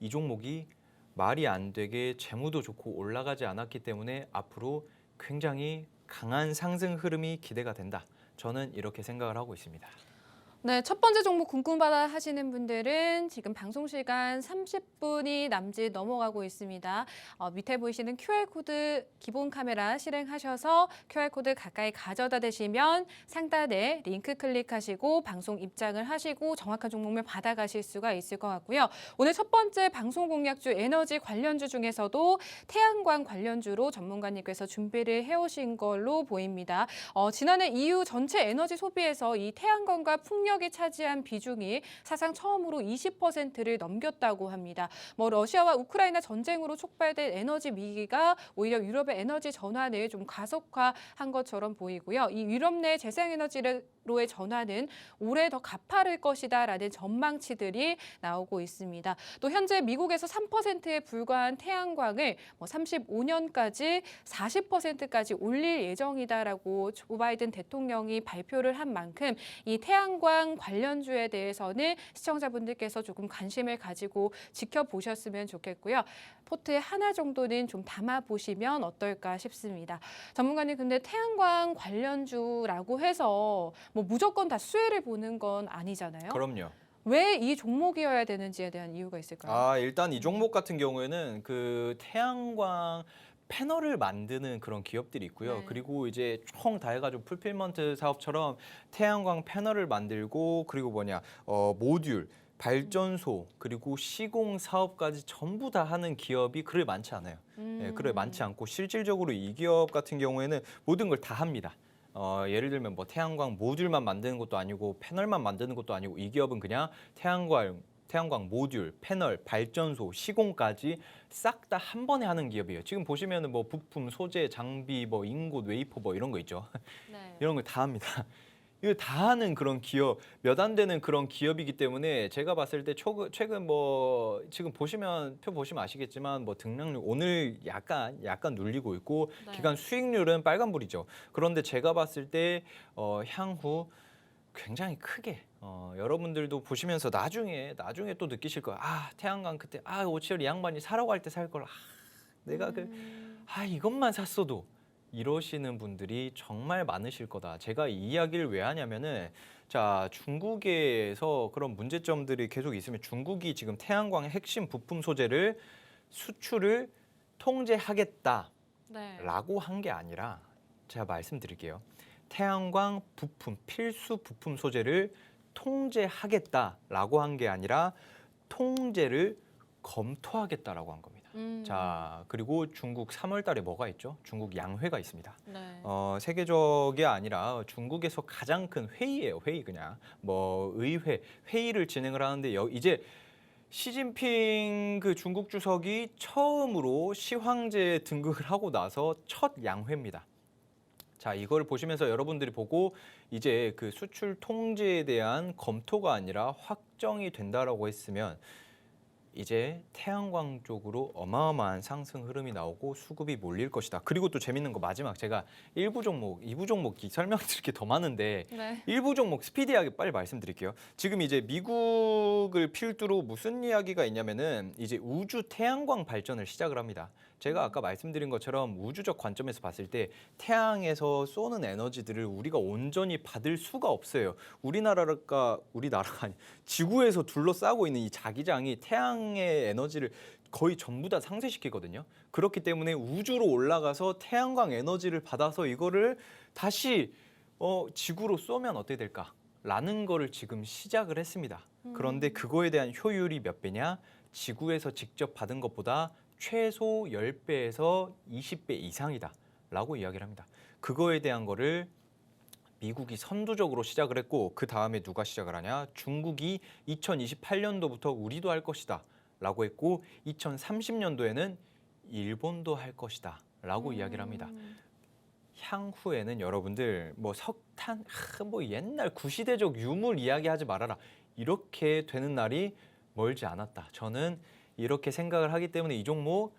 Speaker 2: 이 종목이 말이 안 되게 재무도 좋고 올라가지 않았기 때문에 앞으로 굉장히 강한 상승 흐름이 기대가 된다. 저는 이렇게 생각을 하고 있습니다.
Speaker 1: 네, 첫 번째 종목 궁금하다 하시는 분들은 지금 방송 시간 30분이 남짓 넘어가고 있습니다. 밑에 보이시는 QR코드 기본 카메라 실행하셔서 QR코드 가까이 가져다 대시면 상단에 링크 클릭하시고 방송 입장을 하시고 정확한 종목명 받아가실 수가 있을 것 같고요. 오늘 첫 번째 방송 공략주 에너지 관련주 중에서도 태양광 관련주로 전문가님께서 준비를 해오신 걸로 보입니다. 지난해 EU 전체 에너지 소비에서 이 태양광과 풍력이 차지한 비중이 사상 처음으로 20%를 넘겼다고 합니다. 러시아와 우크라이나 전쟁으로 촉발된 에너지 위기가 오히려 유럽의 에너지 전환을 좀 가속화한 것처럼 보이고요. 이 유럽 내 재생에너지로의 전환은 올해 더 가파를 것이다라는 전망치들이 나오고 있습니다. 또 현재 미국에서 3%에 불과한 태양광을 35년까지 40%까지 올릴 예정이다라고 조 바이든 대통령이 발표를 한 만큼 이 태양광 관련주에 대해서는 시청자분들께서 조금 관심을 가지고 지켜보셨으면 좋겠고요. 포트에 하나 정도는 좀 담아보시면 어떨까 싶습니다. 전문가님, 근데 태양광 관련주라고 해서 무조건 다 수혜를 보는 건 아니잖아요.
Speaker 2: 그럼요.
Speaker 1: 왜 이 종목이어야 되는지에 대한 이유가 있을까요?
Speaker 2: 일단 이 종목 같은 경우에는 그 태양광 패널을 만드는 그런 기업들이 있고요.
Speaker 1: 네.
Speaker 2: 그리고 이제 총 다 해가지고 풀필먼트 사업처럼 태양광 패널을 만들고 그리고 모듈, 발전소 그리고 시공 사업까지 전부 다 하는 기업이 그렇게 많지 않아요. 그렇게 많지 않고 실질적으로 이 기업 같은 경우에는 모든 걸 다 합니다. 예를 들면 태양광 모듈만 만드는 것도 아니고 패널만 만드는 것도 아니고 이 기업은 그냥 태양광 모듈, 패널, 발전소, 시공까지 싹 다 한 번에 하는 기업이에요. 지금 보시면은 부품, 소재, 장비, 인곳, 웨이퍼 이런 거 있죠.
Speaker 1: 네.
Speaker 2: 이런 걸 다 합니다. 이거 다 하는 그런 기업, 몇 안 되는 그런 기업이기 때문에 제가 봤을 때 최근 지금 표 보시면 아시겠지만 등락률 오늘 약간 눌리고 있고
Speaker 1: 네.
Speaker 2: 기간 수익률은 빨간불이죠. 그런데 제가 봤을 때 향후 굉장히 크게 여러분들도 보시면서 나중에 또 느끼실 거예요. 태양광 그때 오치열 이 양반이 사라고 할 때 살 걸. 내가 이것만 샀어도 이러시는 분들이 정말 많으실 거다. 제가 이 이야기를 왜 하냐면은 중국에서 그런 문제점들이 계속 있으면 중국이 지금 태양광의 핵심 부품 소재를 수출을 통제하겠다라고
Speaker 1: 네.
Speaker 2: 한 게 아니라 제가 말씀드릴게요. 태양광 부품, 필수 부품 소재를 통제하겠다라고 한 게 아니라 통제를 검토하겠다라고 한 겁니다. 그리고 중국 3월 달에 뭐가 있죠? 중국 양회가 있습니다.
Speaker 1: 네.
Speaker 2: 세계적이 아니라 중국에서 가장 큰 회의예요. 회의 그냥 의회 회의를 진행을 하는데 이제 시진핑 그 중국 주석이 처음으로 시황제 등극을 하고 나서 첫 양회입니다. 이걸 보시면서 여러분들이 보고 이제 그 수출 통제에 대한 검토가 아니라 확정이 된다라고 했으면 이제 태양광 쪽으로 어마어마한 상승 흐름이 나오고 수급이 몰릴 것이다. 그리고 또 재밌는 거 마지막 제가 1부 종목, 2부 종목 설명드릴 게 더 많은데
Speaker 1: 네.
Speaker 2: 1부 종목 스피디하게 빨리 말씀드릴게요. 지금 이제 미국을 필두로 무슨 이야기가 있냐면은 이제 우주 태양광 발전을 시작을 합니다. 제가 아까 말씀드린 것처럼 우주적 관점에서 봤을 때 태양에서 쏘는 에너지들을 우리가 온전히 받을 수가 없어요. 우리나라가 아니 지구에서 둘러싸고 있는 이 자기장이 태양의 에너지를 거의 전부 다 상쇄시키거든요. 그렇기 때문에 우주로 올라가서 태양광 에너지를 받아서 이거를 다시 지구로 쏘면 어떻게 될까? 라는 거를 지금 시작을 했습니다. 그런데 그거에 대한 효율이 몇 배냐? 지구에서 직접 받은 것보다 최소 10배에서 20배 이상이다 라고 이야기를 합니다. 그거에 대한 거를 미국이 선두적으로 시작을 했고 그 다음에 누가 시작을 하냐? 중국이 2028년도부터 우리도 할 것이다 라고 했고 2030년도에는 일본도 할 것이다 라고 이야기를 합니다. 향후에는 여러분들 석탄, 옛날 구시대적 유물 이야기하지 말아라 이렇게 되는 날이 멀지 않았다. 저는 이렇게 생각을 하기 때문에 이 종목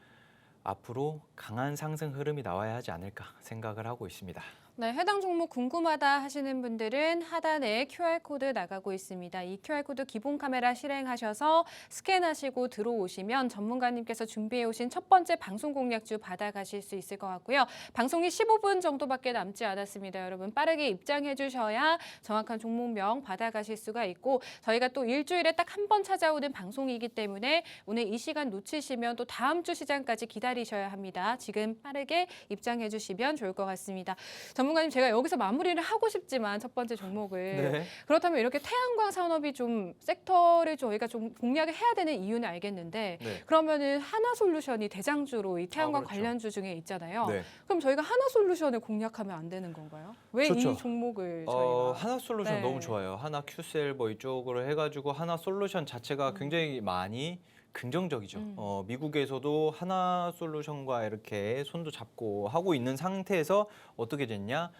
Speaker 2: 앞으로 강한 상승 흐름이 나와야 하지 않을까 생각을 하고 있습니다.
Speaker 1: 네, 해당 종목 궁금하다 하시는 분들은 하단에 QR코드 나가고 있습니다. 이 QR코드 기본 카메라 실행하셔서 스캔하시고 들어오시면 전문가님께서 준비해 오신 첫 번째 방송 공략주 받아가실 수 있을 것 같고요. 방송이 15분 정도밖에 남지 않았습니다. 여러분 빠르게 입장해 주셔야 정확한 종목명 받아가실 수가 있고 저희가 또 일주일에 딱 한 번 찾아오는 방송이기 때문에 오늘 이 시간 놓치시면 또 다음 주 시장까지 기다리셔야 합니다. 지금 빠르게 입장해 주시면 좋을 것 같습니다. 전문가님 제가 여기서 마무리를 하고 싶지만 첫 번째 종목을
Speaker 2: 네.
Speaker 1: 그렇다면 이렇게 태양광 산업이 좀 섹터를 저희가 좀 공략을 해야 되는 이유는 알겠는데
Speaker 2: 네.
Speaker 1: 그러면은 하나솔루션이 대장주로 이 태양광
Speaker 2: 그렇죠.
Speaker 1: 관련주 중에 있잖아요.
Speaker 2: 네.
Speaker 1: 그럼 저희가 하나솔루션을 공략하면 안 되는 건가요? 왜
Speaker 2: 좋죠.
Speaker 1: 이 종목을 저희가
Speaker 2: 하나솔루션
Speaker 1: 네.
Speaker 2: 너무 좋아요. 하나큐셀 뭐 이쪽으로 해가지고 하나솔루션 자체가 굉장히 많이 긍정적이죠. 미국에서도 하나솔루션과 이렇게 손도 잡고 하고 있는 상태에서 어떻게 됐냐?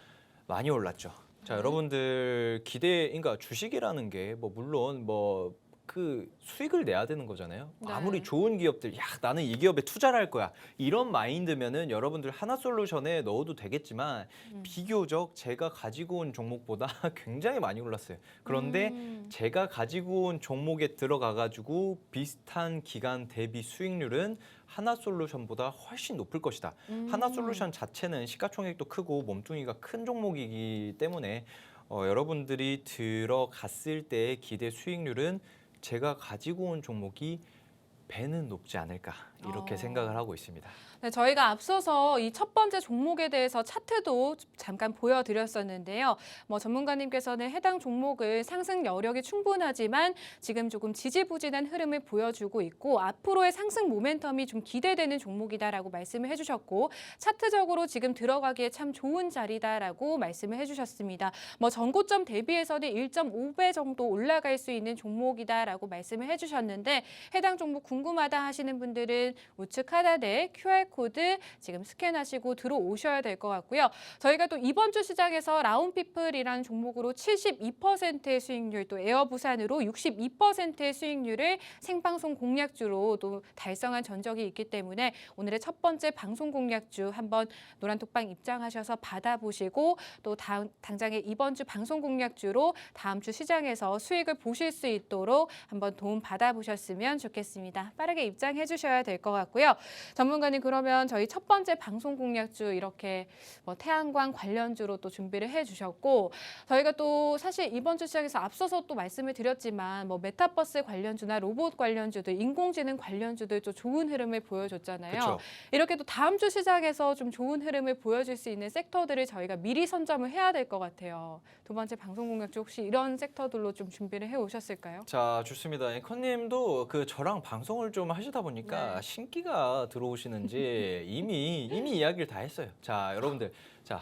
Speaker 2: 많이 올랐죠. 자, 여러분들 그러니까 주식이라는 게 뭐 물론 뭐 그 수익을 내야 되는 거잖아요.
Speaker 1: 네.
Speaker 2: 아무리 좋은 기업들, 야, 나는 이 기업에 투자를 할 거야. 이런 마인드면은 여러분들 하나솔루션에 넣어도 되겠지만 비교적 제가 가지고 온 종목보다 굉장히 많이 올랐어요. 그런데 제가 가지고 온 종목에 들어가가지고 비슷한 기간 대비 수익률은 하나솔루션보다 훨씬 높을 것이다. 하나솔루션 자체는 시가총액도 크고 몸뚱이가 큰 종목이기 때문에 여러분들이 들어갔을 때의 기대 수익률은 제가 가지고 온 종목이 배는 높지 않을까 이렇게 생각을 하고 있습니다.
Speaker 1: 네, 저희가 앞서서 이 첫 번째 종목에 대해서 차트도 잠깐 보여드렸었는데요. 뭐 전문가님께서는 해당 종목은 상승 여력이 충분하지만 지금 조금 지지부진한 흐름을 보여주고 있고 앞으로의 상승 모멘텀이 좀 기대되는 종목이다라고 말씀을 해주셨고 차트적으로 지금 들어가기에 참 좋은 자리다라고 말씀을 해주셨습니다. 뭐 전고점 대비해서는 1.5배 정도 올라갈 수 있는 종목이다라고 말씀을 해주셨는데 해당 종목 궁금하다 하시는 분들은 우측 하단에 QR코드 지금 스캔하시고 들어오셔야 될 것 같고요. 저희가 또 이번 주 시장에서 라운피플이라는 종목으로 72%의 수익률, 또 에어부산으로 62%의 수익률을 생방송 공략주로 또 달성한 전적이 있기 때문에 오늘의 첫 번째 방송 공략주 한번 노란톡방 입장하셔서 받아보시고 또 당장의 이번 주 방송 공략주로 다음 주 시장에서 수익을 보실 수 있도록 한번 도움 받아보셨으면 좋겠습니다. 빠르게 입장해 주셔야 될 것 같고요. 전문가님 그러면 저희 첫 번째 방송 공략주 이렇게 뭐 태양광 관련주로 또 준비를 해주셨고 저희가 또 사실 이번 주 시장에서 앞서서 또 말씀을 드렸지만 뭐 메타버스 관련주나 로봇 관련주들, 인공지능 관련주들 좀 좋은 흐름을 보여줬잖아요.
Speaker 2: 그쵸.
Speaker 1: 이렇게 또 다음 주 시장에서 좀 좋은 흐름을 보여줄 수 있는 섹터들을 저희가 미리 선점을 해야 될 것 같아요. 두 번째 방송 공략주 혹시 이런 섹터들로 좀 준비를 해 오셨을까요?
Speaker 2: 자, 좋습니다. 앵커님도 그 저랑 방송을 좀 하시다 보니까
Speaker 1: 네.
Speaker 2: 신기가 들어오시는지 이미 이야기를 다 했어요. 자, 여러분들, 자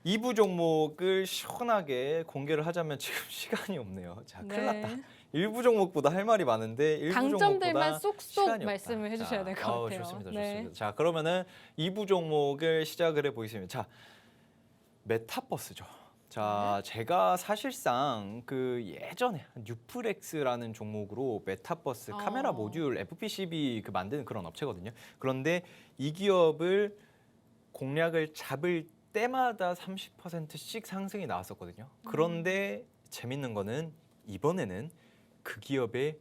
Speaker 2: 2부 종목을 시원하게 공개를 하자면 지금 시간이 없네요. 자, 큰일 났다. 1부 종목보다 할 말이 많은데 1부
Speaker 1: 강점들만
Speaker 2: 종목보다
Speaker 1: 쏙쏙
Speaker 2: 시간이
Speaker 1: 말씀을
Speaker 2: 없다.
Speaker 1: 해주셔야 될 것 같아요.
Speaker 2: 좋습니다,
Speaker 1: 네.
Speaker 2: 좋습니다. 자, 그러면은 2부 종목을 시작을 해보겠습니다. 자, 메타버스죠. 자, 제가 사실상 그 예전에 뉴플렉스라는 종목으로 메타버스 카메라 모듈 FPCB 그 만드는 그런 업체거든요. 그런데 이 기업을 공략을 잡을 때마다 30%씩 상승이 나왔었거든요. 그런데 재밌는 거는 이번에는 그 기업의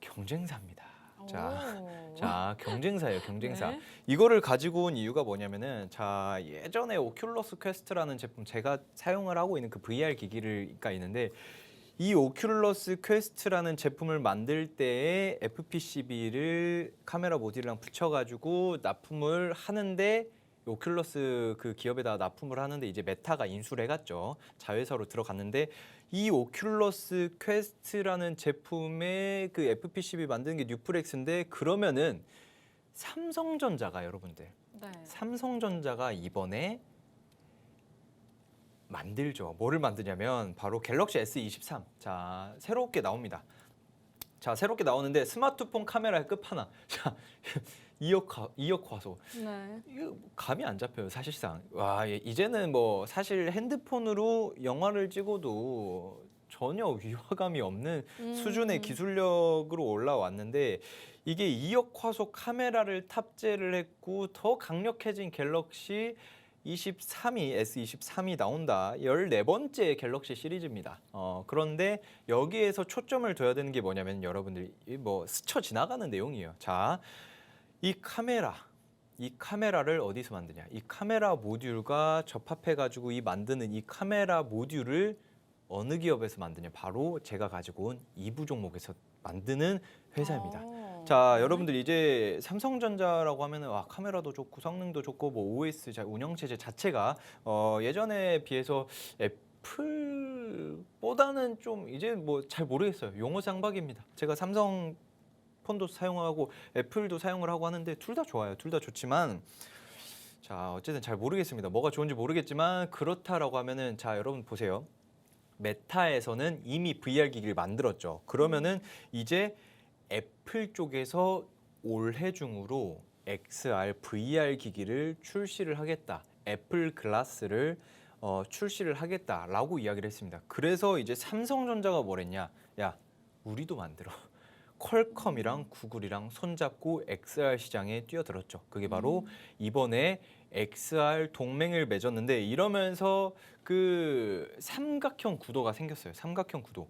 Speaker 2: 경쟁사입니다. 자, 경쟁사예요, 경쟁사.
Speaker 1: 네.
Speaker 2: 이거를 가지고 온 이유가 뭐냐면은 자, 예전에 오큘러스 퀘스트라는 제품 제가 사용을 하고 있는 그 VR 기기가 있는데 이 오큘러스 퀘스트라는 제품을 만들 때에 FPCB를 카메라 모듈이랑 붙여가지고 납품을 하는데 오큘러스 그 기업에다 납품을 하는데 이제 메타가 인수를 해갔죠. 자회사로 들어갔는데 이 오큘러스 퀘스트라는 제품의 그 FPCB 만드는 게 뉴플렉스인데 그러면은 삼성전자가 여러분들
Speaker 1: 네.
Speaker 2: 삼성전자가 이번에 만들죠. 뭐를 만드냐면 바로 갤럭시 S23. 자, 새롭게 나옵니다. 자, 새롭게 나오는데 스마트폰 카메라의 끝판왕. 자, 2억 화소.
Speaker 1: 네.
Speaker 2: 이거 감이 안 잡혀요, 사실상. 와, 이제는 뭐 사실 핸드폰으로 영화를 찍어도 전혀 위화감이 없는 수준의 기술력으로 올라왔는데 이게 2억 화소 카메라를 탑재를 했고 더 강력해진 갤럭시 23이 S23이 나온다. 14번째 갤럭시 시리즈입니다. 그런데 여기에서 초점을 둬야 되는 게 뭐냐면 여러분들이 뭐 스쳐 지나가는 내용이에요. 자, 이 카메라를 어디서 만드냐? 이 카메라 모듈과 접합해가지고 이 만드는 이 카메라 모듈을 어느 기업에서 만드냐? 바로 제가 가지고 온 2부 종목에서 만드는 회사입니다. 자, 여러분들 이제 삼성전자라고 하면은 와, 카메라도 좋고 성능도 좋고 뭐 OS 운영 체제 자체가 예전에 비해서 애플보다는 좀 이제 뭐 잘 모르겠어요. 용어 쌍박입니다. 제가 삼성 폰도 사용하고 애플도 사용을 하고 하는데 둘 다 좋아요. 둘 다 좋지만 자, 어쨌든 잘 모르겠습니다. 뭐가 좋은지 모르겠지만 그렇다라고 하면은 자, 여러분 보세요. 메타에서는 이미 VR 기기를 만들었죠. 그러면은 이제 애플 쪽에서 올해 중으로 XR VR 기기를 출시를 하겠다. 애플 글라스를 출시를 하겠다라고 이야기를 했습니다. 그래서 이제 삼성전자가 뭐랬냐? 야, 우리도 만들어. 퀄컴이랑 구글이랑 손잡고 XR 시장에 뛰어들었죠. 그게 바로 이번에 XR 동맹을 맺었는데 이러면서 그 삼각형 구도가 생겼어요. 삼각형 구도.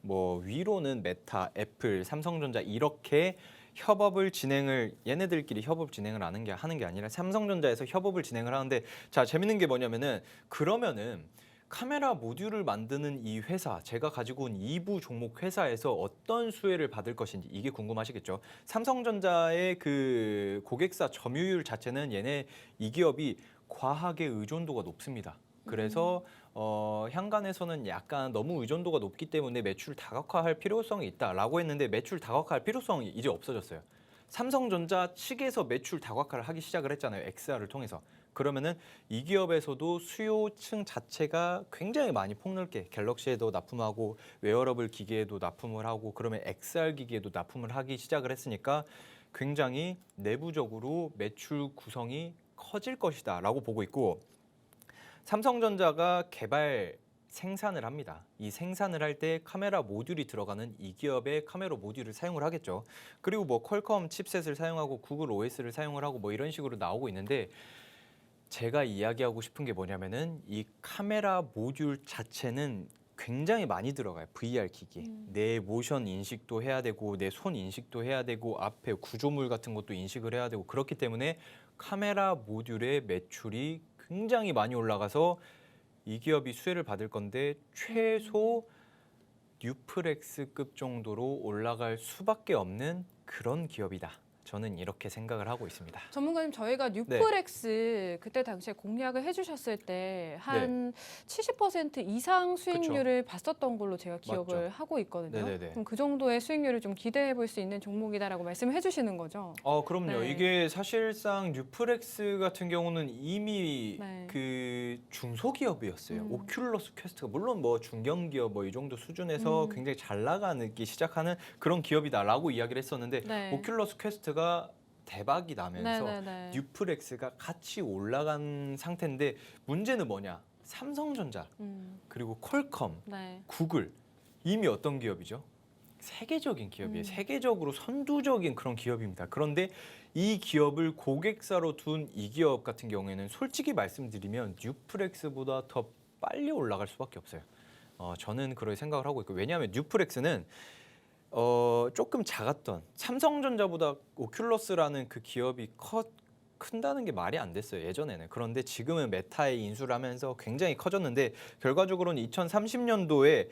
Speaker 2: 뭐 위로는 메타, 애플, 삼성전자 이렇게 협업을 진행을 얘네들끼리 협업 진행을 하는 게 아니라 삼성전자에서 협업을 진행을 하는데 자, 재밌는 게 뭐냐면은 그러면은 카메라 모듈을 만드는 이 회사, 제가 가지고 온 2부 종목 회사에서 어떤 수혜를 받을 것인지 이게 궁금하시겠죠. 삼성전자의 그 고객사 점유율 자체는 얘네 이 기업이 과하게 의존도가 높습니다. 그래서 향관에서는 약간 너무 의존도가 높기 때문에 매출 다각화할 필요성이 있다라고 했는데 매출 다각화할 필요성이 이제 없어졌어요. 삼성전자 측에서 매출 다각화를 하기 시작을 했잖아요. XR을 통해서. 그러면은 이 기업에서도 수요층 자체가 굉장히 많이 폭넓게 갤럭시에도 납품하고 웨어러블 기기에도 납품을 하고 그러면 XR 기기에도 납품을 하기 시작을 했으니까 굉장히 내부적으로 매출 구성이 커질 것이다라고 보고 있고 삼성전자가 개발 생산을 합니다. 이 생산을 할 때 카메라 모듈이 들어가는 이 기업의 카메라 모듈을 사용을 하겠죠. 그리고 뭐 퀄컴 칩셋을 사용하고 구글 OS를 사용을 하고 뭐 이런 식으로 나오고 있는데 제가 이야기하고 싶은 게 뭐냐면은 이 카메라 모듈 자체는 굉장히 많이 들어가요. VR 기기. 내 모션 인식도 해야 되고 내 손 인식도 해야 되고 앞에 구조물 같은 것도 인식을 해야 되고 그렇기 때문에 카메라 모듈의 매출이 굉장히 많이 올라가서 이 기업이 수혜를 받을 건데 최소 뉴플렉스급 정도로 올라갈 수밖에 없는 그런 기업이다. 저는 이렇게 생각을 하고 있습니다.
Speaker 1: 전문가님, 저희가 뉴플렉스 그때 당시에 공략을 해주셨을 때 한 70% 이상 수익률을 봤었던 걸로 제가 기억을 하고 있거든요.
Speaker 2: 네네네.
Speaker 1: 그럼 그 정도의 수익률을 좀 기대해 볼 수 있는 종목이다라고 말씀을 해주시는 거죠?
Speaker 2: 그럼요.
Speaker 1: 네.
Speaker 2: 이게 사실상 뉴플렉스 같은 경우는 이미
Speaker 1: 네.
Speaker 2: 그 중소기업이었어요. 오큘러스 퀘스트가 물론 뭐 중견기업 뭐 이 정도 수준에서 굉장히 잘 나가기 시작하는 그런 기업이다라고 이야기를 했었는데
Speaker 1: 네.
Speaker 2: 오큘러스 퀘스트가 대박이 나면서
Speaker 1: 네네네.
Speaker 2: 뉴플렉스가 같이 올라간 상태인데 문제는 뭐냐? 삼성전자 그리고 퀄컴,
Speaker 1: 네.
Speaker 2: 구글 이미 어떤 기업이죠? 세계적인 기업이에요. 세계적으로 선두적인 그런 기업입니다. 그런데 이 기업을 고객사로 둔 이 기업 같은 경우에는 솔직히 말씀드리면 뉴플렉스보다 더 빨리 올라갈 수밖에 없어요. 저는 그렇게 생각을 하고 있고 왜냐하면 뉴플렉스는 조금 작았던 삼성전자보다 오큘러스라는 그 기업이 큰다는 게 말이 안 됐어요. 예전에는. 그런데 지금은 메타에 인수를 하면서 굉장히 커졌는데 결과적으로는 2030년도에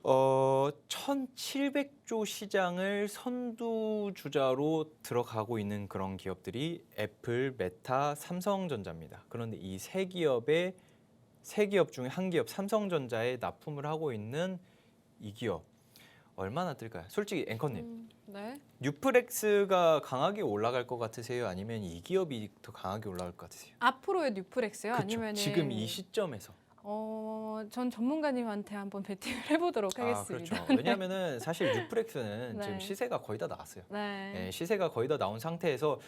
Speaker 2: 1,700조 시장을 선두주자로 들어가고 있는 그런 기업들이 애플, 메타, 삼성전자입니다. 그런데 이 세 기업 중에 한 기업 삼성전자에 납품을 하고 있는 이 기업 얼마나 뜰까요? 솔직히 앵커님,
Speaker 1: 네.
Speaker 2: 뉴플렉스가 강하게 올라갈 것 같으세요? 아니면 이 기업이 더 강하게 올라갈 것 같으세요?
Speaker 1: 앞으로의 뉴플렉스요?
Speaker 2: 그쵸?
Speaker 1: 아니면은
Speaker 2: 지금 이 시점에서.
Speaker 1: 전 전문가님한테 한번 배팅을 해보도록 하겠습니다.
Speaker 2: 그렇죠. 왜냐하면은 사실 뉴플렉스는
Speaker 1: 네.
Speaker 2: 지금 시세가 거의 다 나왔어요.
Speaker 1: 네.
Speaker 2: 네, 시세가 거의 다 나온 상태에서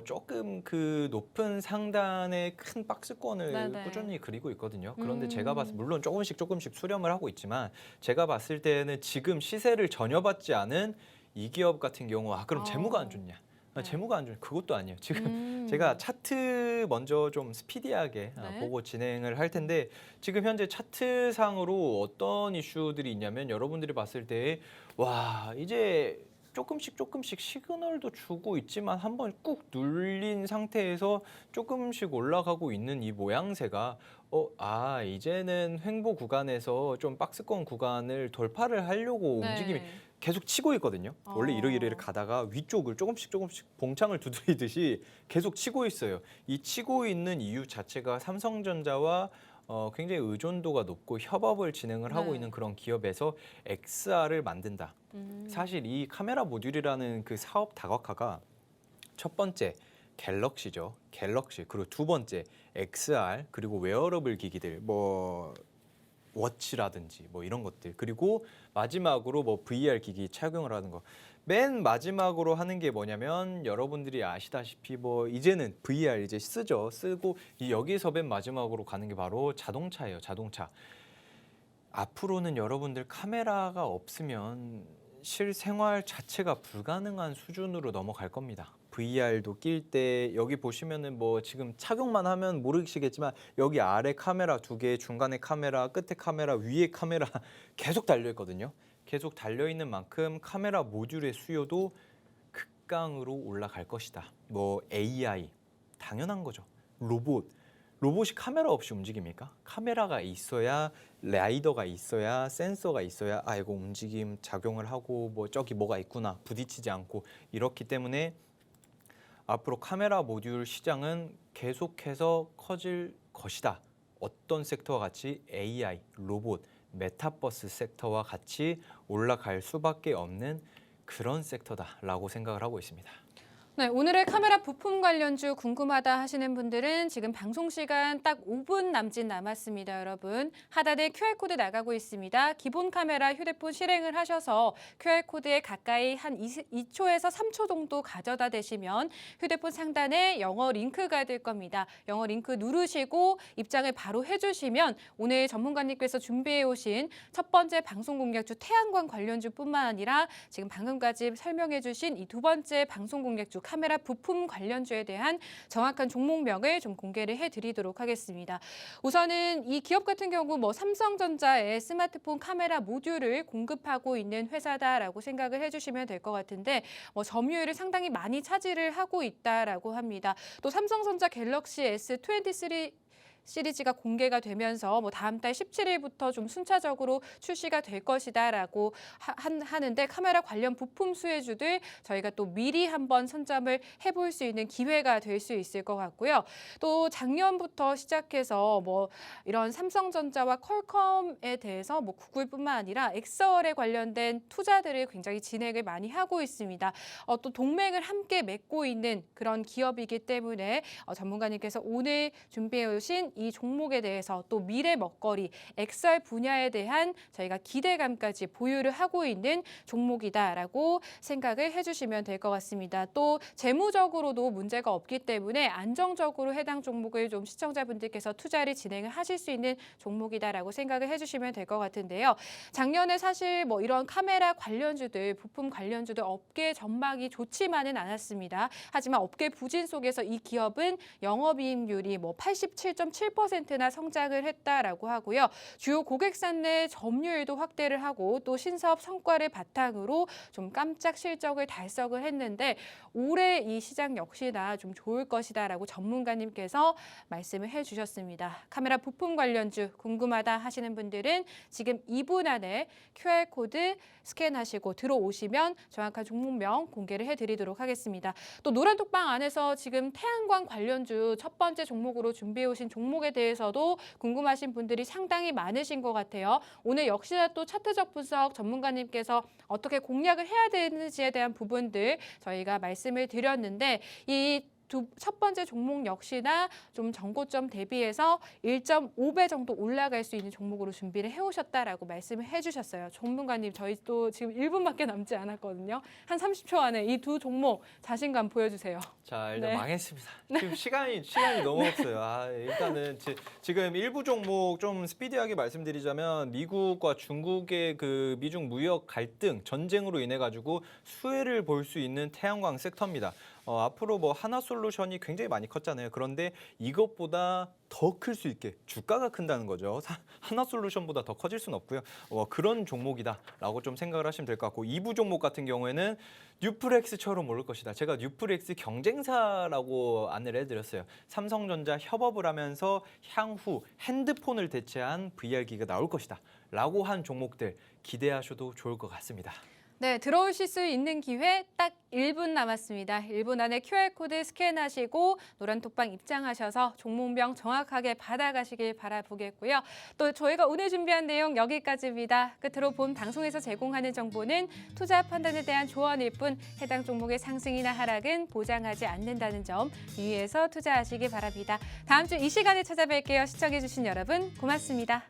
Speaker 2: 조금 그 높은 상단의 큰 박스권을
Speaker 1: 네네.
Speaker 2: 꾸준히 그리고 있거든요. 그런데 제가 물론 조금씩 수렴을 하고 있지만 제가 봤을 때는 지금 시세를 전혀 받지 않은 이 기업 같은 경우 그럼 재무가 안 좋냐?
Speaker 1: 네.
Speaker 2: 재무가 안 좋은 그것도 아니에요. 지금 제가 차트 먼저 좀 스피디하게
Speaker 1: 네.
Speaker 2: 보고 진행을 할 텐데 지금 현재 차트상으로 어떤 이슈들이 있냐면 여러분들이 봤을 때 와 이제 조금씩 시그널도 주고 있지만 한번 꾹 눌린 상태에서 조금씩 올라가고 있는 이 모양새가 이제는 횡보 구간에서 좀 박스권 구간을 돌파를 하려고 움직임이
Speaker 1: 네.
Speaker 2: 계속 치고 있거든요. 원래 이렇게 가다가 위쪽을 조금씩 봉창을 두드리듯이 계속 치고 있어요. 이 치고 있는 이유 자체가 삼성전자와 굉장히 의존도가 높고 협업을 진행을 하고
Speaker 1: 네.
Speaker 2: 있는 그런 기업에서 XR을 만든다. 사실 이 카메라 모듈이라는 그 사업 다각화가 첫 번째 갤럭시죠. 갤럭시. 그리고 두 번째 XR 그리고 웨어러블 기기들 뭐 워치라든지 뭐 이런 것들 그리고 마지막으로 뭐 VR 기기 착용을 하는 거. 맨 마지막으로 하는 게 뭐냐면 여러분들이 아시다시피 뭐 이제는 VR 이제 쓰고 여기서 맨 마지막으로 가는 게 바로 자동차예요. 자동차. 앞으로는 여러분들 카메라가 없으면 실생활 자체가 불가능한 수준으로 넘어갈 겁니다. VR도 낄 때 여기 보시면은 뭐 지금 착용만 하면 모르시겠지만 여기 아래 카메라 2개, 중간에 카메라, 끝에 카메라, 위에 카메라 계속 달려 있거든요. 계속 달려 있는 만큼 카메라 모듈의 수요도 극강으로 올라갈 것이다. 뭐 AI 당연한 거죠. 로봇이 카메라 없이 움직입니까? 카메라가 있어야 라이더가 있어야 센서가 있어야 이거 움직임 작용을 하고 뭐 저기 뭐가 있구나 부딪히지 않고 이렇기 때문에 앞으로 카메라 모듈 시장은 계속해서 커질 것이다. 어떤 섹터와 같이 AI, 로봇, 메타버스 섹터와 같이 올라갈 수밖에 없는 그런 섹터다라고 생각을 하고 있습니다.
Speaker 1: 네, 오늘의 카메라 부품 관련주 궁금하다 하시는 분들은 지금 방송 시간 딱 5분 남짓 남았습니다, 여러분. 하단에 QR코드 나가고 있습니다. 기본 카메라 휴대폰 실행을 하셔서 QR코드에 가까이 한 2초에서 3초 정도 가져다 대시면 휴대폰 상단에 영어 링크가 될 겁니다. 영어 링크 누르시고 입장을 바로 해주시면 오늘 전문가님께서 준비해 오신 첫 번째 방송 공략주 태양광 관련주뿐만 아니라 지금 방금까지 설명해 주신 이 두 번째 방송 공략주 카메라 부품 관련주에 대한 정확한 종목명을 좀 공개를 해드리도록 하겠습니다. 우선은 이 기업 같은 경우 뭐 삼성전자의 스마트폰 카메라 모듈을 공급하고 있는 회사다라고 생각을 해주시면 될 것 같은데 뭐 점유율을 상당히 많이 차지를 하고 있다라고 합니다. 또 삼성전자 갤럭시 S23 시리즈가 공개가 되면서 뭐 다음 달 17일부터 좀 순차적으로 출시가 될 것이다라고 하는데 카메라 관련 부품 수혜주들 저희가 또 미리 한번 선점을 해볼 수 있는 기회가 될 수 있을 것 같고요. 또 작년부터 시작해서 뭐 이런 삼성전자와 퀄컴에 대해서 뭐 구글뿐만 아니라 엑셀에 관련된 투자들을 굉장히 진행을 많이 하고 있습니다. 또 동맹을 함께 맺고 있는 그런 기업이기 때문에 전문가님께서 오늘 준비해 오신 이 종목에 대해서 또 미래 먹거리, 엑셀 분야에 대한 저희가 기대감까지 보유를 하고 있는 종목이다라고 생각을 해주시면 될 것 같습니다. 또 재무적으로도 문제가 없기 때문에 안정적으로 해당 종목을 좀 시청자분들께서 투자를 진행을 하실 수 있는 종목이다라고 생각을 해주시면 될 것 같은데요. 작년에 사실 뭐 이런 카메라 관련주들, 부품 관련주들 업계 전망이 좋지만은 않았습니다. 하지만 업계 부진 속에서 이 기업은 영업이익률이 뭐 87.7%나 성장을 했다라고 하고요. 주요 고객사 내 점유율도 확대를 하고 또 신사업 성과를 바탕으로 좀 깜짝 실적을 달성을 했는데 올해 이 시장 역시나 좀 좋을 것이다라고 전문가님께서 말씀을 해주셨습니다. 카메라 부품 관련주 궁금하다 하시는 분들은 지금 2분 안에 QR코드 스캔하시고 들어오시면 정확한 종목명 공개를 해드리도록 하겠습니다. 또 노란톡방 안에서 지금 태양광 관련주 첫 번째 종목으로 준비해 오신 종목에 대해서도 궁금하신 분들이 상당히 많으신 것 같아요. 오늘 역시나 또 차트적 분석 전문가님께서 어떻게 공략을 해야 되는지에 대한 부분들 저희가 말씀을 드렸는데 이 첫 번째 종목 역시나 좀 전고점 대비해서 1.5배 정도 올라갈 수 있는 종목으로 준비를 해오셨다라고 말씀을 해주셨어요. 전문가님 저희 또 지금 1분밖에 남지 않았거든요. 한 30초 안에 이 두 종목 자신감 보여주세요.
Speaker 2: 자, 일단
Speaker 1: 네.
Speaker 2: 망했습니다. 지금 시간이 너무 없어요. 일단은 지금 일부 종목 좀 스피디하게 말씀드리자면 미국과 중국의 그 미중 무역 갈등 전쟁으로 인해 가지고 수혜를 볼 수 있는 태양광 섹터입니다. 앞으로 뭐 하나솔루션이 굉장히 많이 컸잖아요. 그런데 이것보다 더 클 수 있게 주가가 큰다는 거죠. 하나솔루션보다 더 커질 수는 없고요. 그런 종목이다라고 좀 생각을 하시면 될 것 같고 2부 종목 같은 경우에는 뉴프렉스처럼 오를 것이다. 제가 뉴프렉스 경쟁사라고 안내를 해드렸어요. 삼성전자 협업을 하면서 향후 핸드폰을 대체한 VR기가 나올 것이다. 라고 한 종목들 기대하셔도 좋을 것 같습니다.
Speaker 1: 네, 들어오실 수 있는 기회 딱 1분 남았습니다. 1분 안에 QR코드 스캔하시고 노란톡방 입장하셔서 종목명 정확하게 받아가시길 바라보겠고요. 또 저희가 오늘 준비한 내용 여기까지입니다. 끝으로 본 방송에서 제공하는 정보는 투자 판단에 대한 조언일 뿐 해당 종목의 상승이나 하락은 보장하지 않는다는 점 유의해서 투자하시기 바랍니다. 다음 주 이 시간에 찾아뵐게요. 시청해주신 여러분 고맙습니다.